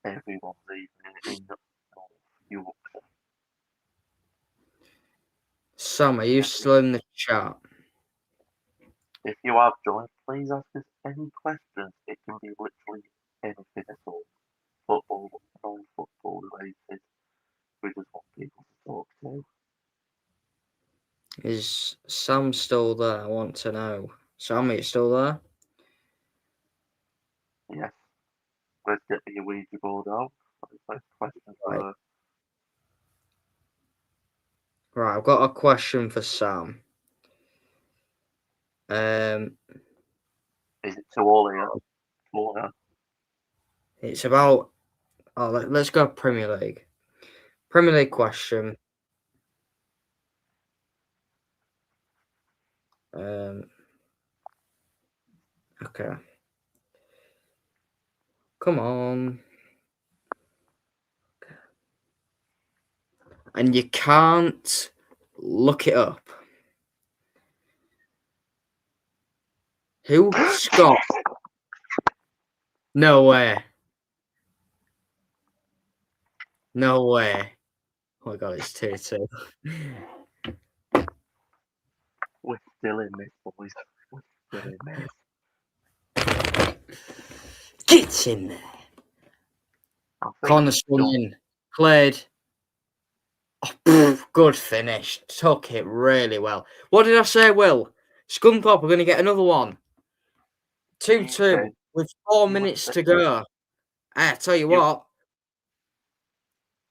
everyone's evening in North Yorkshire. Sam, are you still in the chat? If you have joined, please ask us any questions. It can be literally anything at all. Football, non-football related. We just want people to talk to. Is Sam still there? I want to know. Sam, are you still there? Yes, let's get the Ouija board out. Let's questions Right. for Right, I've got a question for Sam. is it to all here? All here. It's about Oh, let's go Premier League. Premier League question. Okay. Come on. And you can't look it up. Who scored? No way. No way. Oh my god, it's 2-2. We're still in this, boys. We're still in this. Get in there. I think Corner swung in. Played. Oh, good finish. Took it really well. What did I say, Will? Scunthorpe are going to get another one. 2-2 okay. with 4 You, minutes to go. I tell you you, what,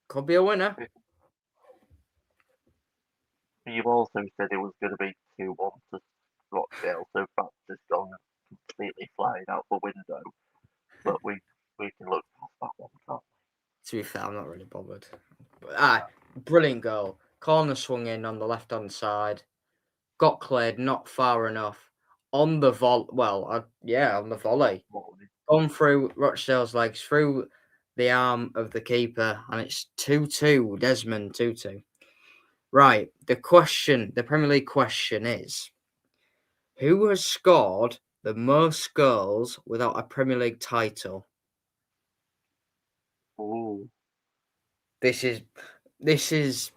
could be a winner. you also said it was going to be 2-1 to Rochdale, so that's just gone completely flying out the window. But we can look past that one, can't To be fair, I'm not really bothered. Brilliant goal. Corner swung in on the left-hand side. Got cleared, not far enough. On the on the volley. we? Gone through Rochdale's legs, through the arm of the keeper, and it's 2-2. Desmond 2-2. Right, the Premier League question is, who has scored the most goals without a Premier League title? Ooh, This is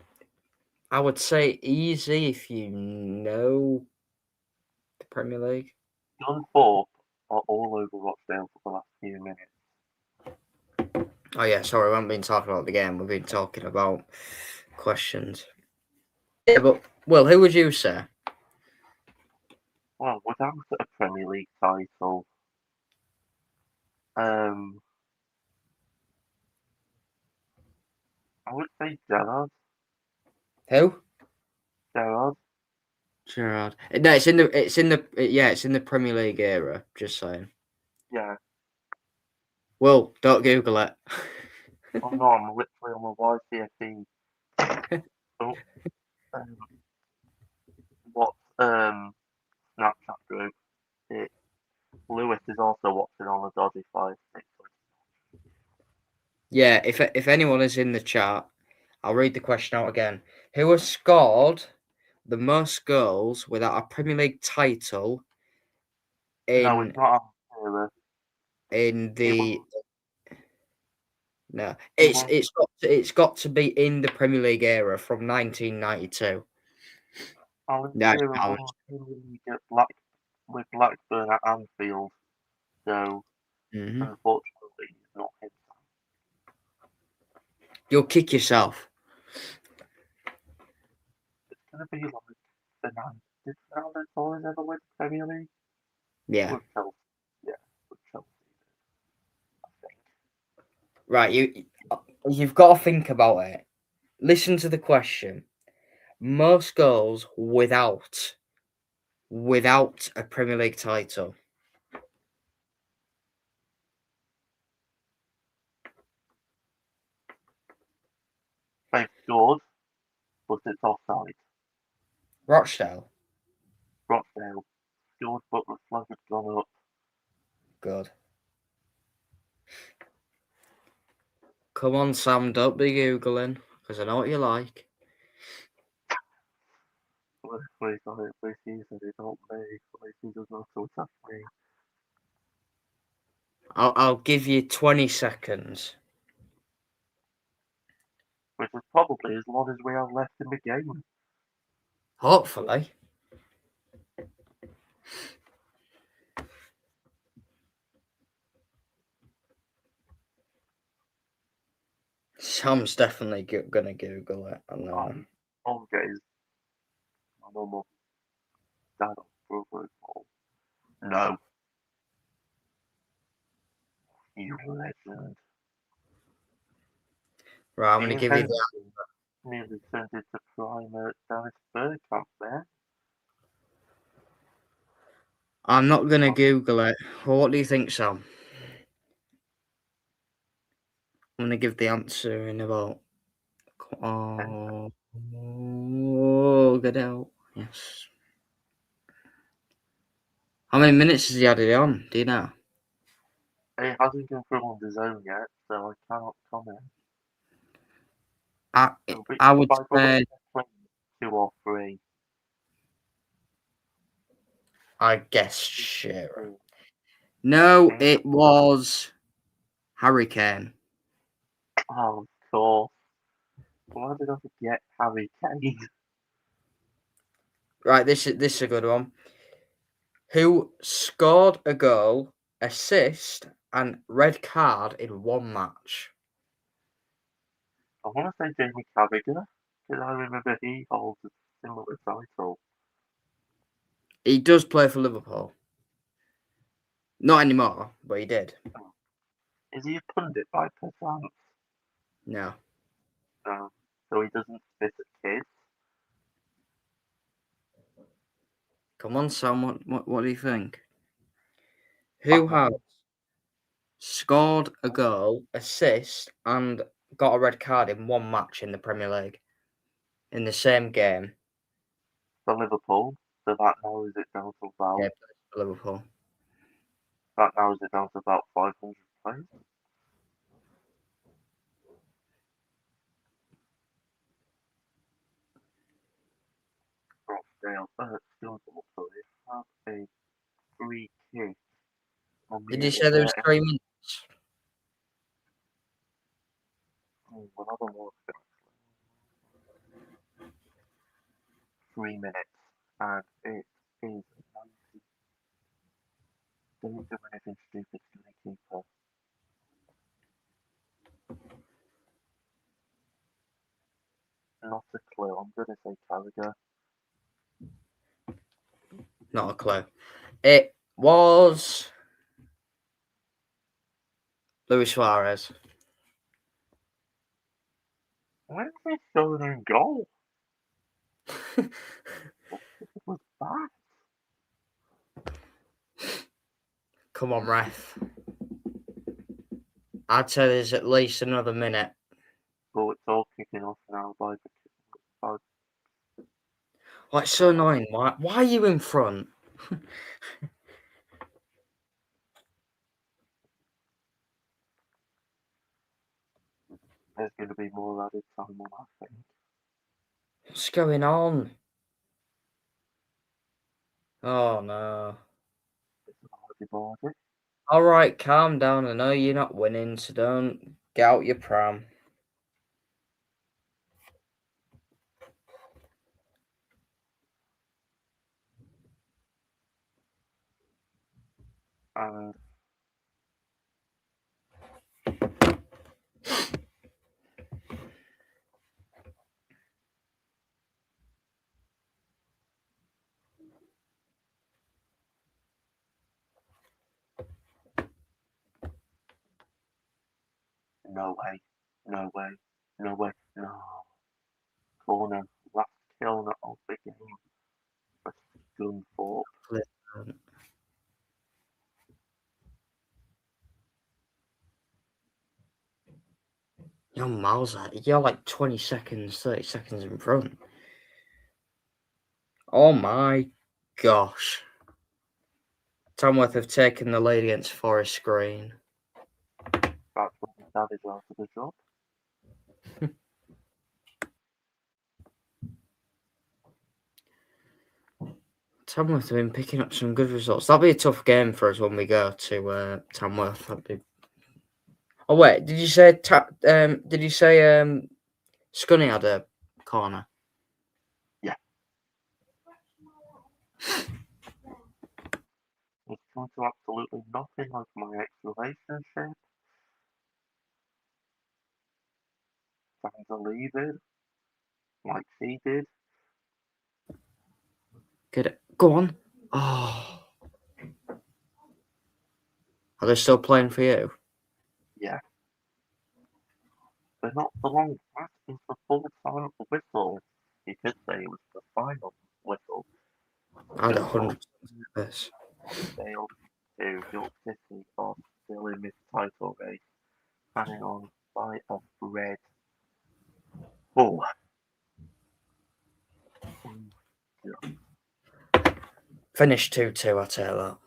I would say easy if you know the Premier League. Scunthorpe are all over Rochdale for the last few minutes. Oh yeah, sorry, we haven't been talking about the game. We've been talking about questions. Yeah, but Will, who would you say? Well, without a Premier League title, I would say Gerrard. Who? Gerrard. Gerard. No, it's in the Premier League era. Just saying. Yeah. Will, don't Google it. Oh no, I'm literally on my YCSE. Oh, um, what Snapchat group? It, Lewis is also watching on the dodgy Fire Stick. Yeah, if anyone is in the chat, I'll read the question out again. Who has scored the most goals without a Premier League title No, in it's not Alan in He the won. no? He won. It's got to be in the Premier League era from 1992. Alan No, Shearer won the Premier League at with Blackburn at Anfield. So mm-hmm. unfortunately, he's not him. You'll kick yourself. It's gonna be like Fernandez. Did Fernandez Torres ever win the Premier League? Yeah. With Chelsea. Yeah, with Chelsea. I think. Right. You've got to think about it. Listen to the question. Most goals without a Premier League title. They've scored, but it's offside. Rochdale. Rochdale scored, but the flag has gone up. Good. Come on, Sam. Don't be googling because I know what you like. Please, please, they don't make. Please, he does not so attack me. I'll give you 20 seconds. Which is probably as long as we have left in the game. Hopefully. Sam's definitely gonna Google it. I know. All guys, my mum or dad or brother or no, you legend. Right, I'm He gonna give you the. nearly turned into prime Dennis Bergkamp there. I'm not gonna Google it. Well, what do you think, Sam? I'm gonna give the answer in about. And Get out. Yes. How many minutes has he had it on? Do you know? it hasn't gone through on the zone yet, so I cannot comment. I It'll be, I would but I believe say they're playing 2 or 3. I guess Shearer. Two. No, Mm. it was Harry Kane. Oh, of course. Why did I forget Harry Kane? Right, this is a good one. Who scored a goal, assist, and red card in one match? I want to say Jamie Carragher, because I remember he holds a similar title. He does play for Liverpool. Not anymore, but he did. Is he a pundit by perchance? No. No. So he doesn't spit at kids? Come on, Sam. What do you think? That Who has man scored a goal, assist, and got a red card in one match in the Premier League in the same game? for Liverpool, so that narrows it down to Yeah, about plays for Liverpool. 500 players. Rochdale, Scunthorpe, so they have a free kick on the Did you edge of say there was their 3 minutes? another one 3 minutes, and it is 90. Don't do anything stupid to the keeper. Not a clue. I'm gonna say Carragher. Not a clue. It was Luis Suarez. When did they score their own goal? It was bad. Come on, ref. I'd say there's at least another minute. But it's all kicking off now by Oh, it's so annoying. Why are you in front? there's gonna be more added time on, I think. What's going on? Oh no. It's already boarded. All right, calm down. I know you're not winning, so don't get out your pram. And no way. No way. No way. No. Corner. Last corner of the game for Scunthorpe. You're miles out. You're like 20 seconds, 30 seconds in front. Oh my gosh. Tamworth have taken the lead against Forest Green. That's when the Savage out of the job. Tamworth have been picking up some good results. That'll be a tough game for us when we go to Tamworth. That'd be... Oh wait, did you say Scunny had a corner? Yeah. It's come to absolutely nothing like my ex-relationship. Fans are leaving. Like she did. Good. Go on. Oh, are they still playing for you? Yeah. But not for long. That is the full time whistle. You could say it was the final whistle. I'd Scunthorpe 100% this. Rochdale to York City are still in this title race. Hanging on by a thread. Oh, Finish 2-2, I tell you that.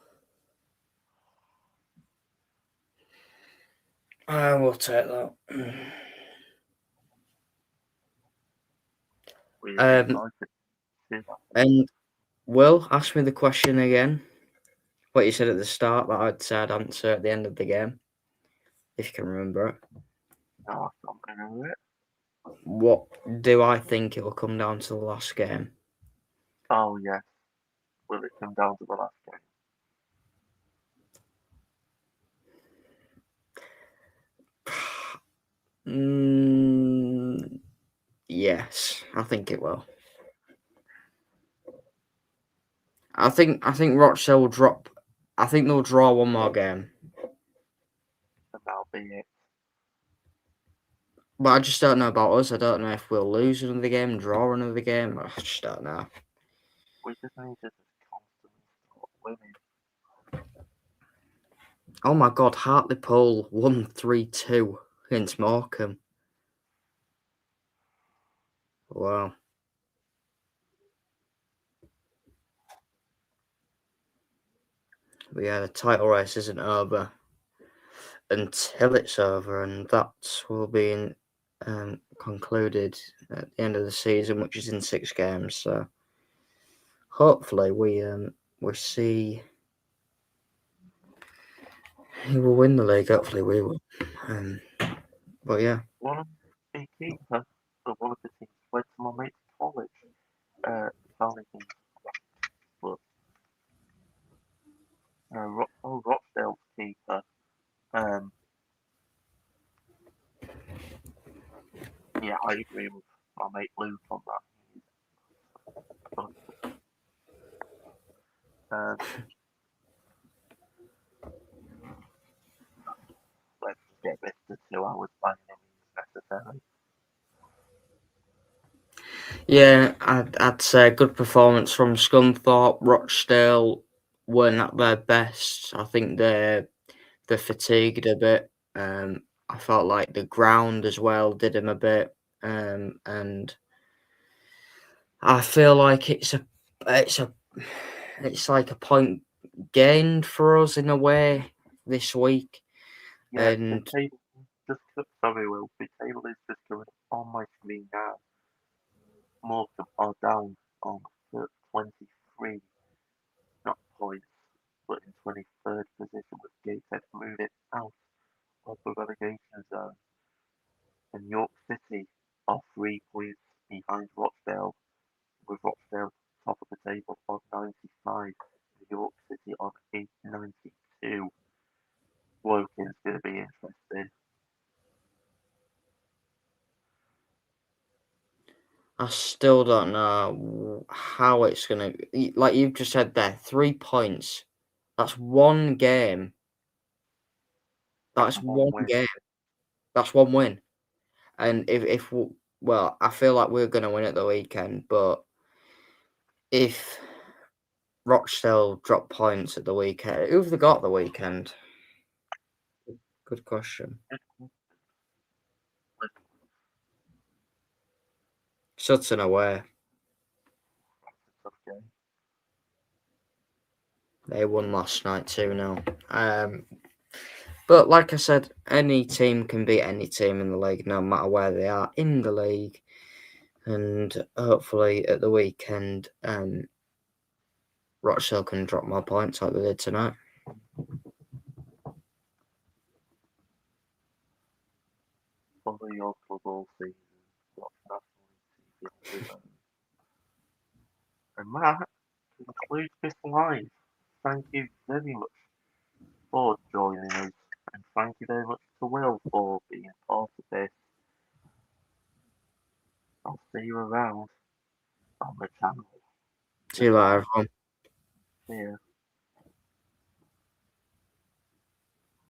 I will take that. really Um, excited. and Will, ask me the question again. What you said at the start that I'd said answer at the end of the game, if you can remember it. No, I can't remember it. What do I think it will come down to the last game? Oh, yes. Will it come down to the last game? Yes, I think it will. I think Rochdale will drop. I think they'll draw one more game. And that'll be it. But I just don't know about us. I don't know if we'll lose another game, draw another game. I just don't know. We just need to just constantly start winning. Oh my God, Hartlepool won 3-2 against Morecambe. Wow. But yeah, the title race isn't over until it's over, and that will be concluded at the end of the season, which is in 6 games. So hopefully we see who will win the league. Hopefully we will. But yeah, One of the keeper of one of the teams went to my mate's college. Carnegie, but Rochdale's keeper. Um, yeah, I agree with my mate Luke on that. Um, let's get this to 2 hours by any means necessary. yeah, I'd say good performance from Scunthorpe. Rochdale weren't at their best. I think they're fatigued a bit. I felt like the ground as well did him a bit, and I feel like it's a it's like a point gained for us in a way this week. Yeah, the And table sorry, Will. The table is just going on my screen now. Morecambe are down on 23, not points, but in 23rd position with Gateshead moving out of the relegation zone. And York City are 3 points behind Rochdale, with Rochdale top of the table on 95, and York City on 92. Woking's going to be interesting. I still don't know how it's gonna. Like you've just said there, 3 points. That's one game. That's That's one one win. game. That's one win. And well, I feel like we're gonna win at the weekend, but if Rochdale drop points at the weekend, who've they got the weekend? Good question. Sutton away. Tough game. They won last night 2-0. But like I said, any team can beat any team in the league, no matter where they are in the league. And hopefully at the weekend, Rochdale can drop more points like they did tonight. Follow your club all season. Watch National League TV. And that concludes this live. Thank you very much for joining us, and thank you very much to Will for being part of this. I'll see you around on the channel. See you later, Goodbye. everyone. See ya.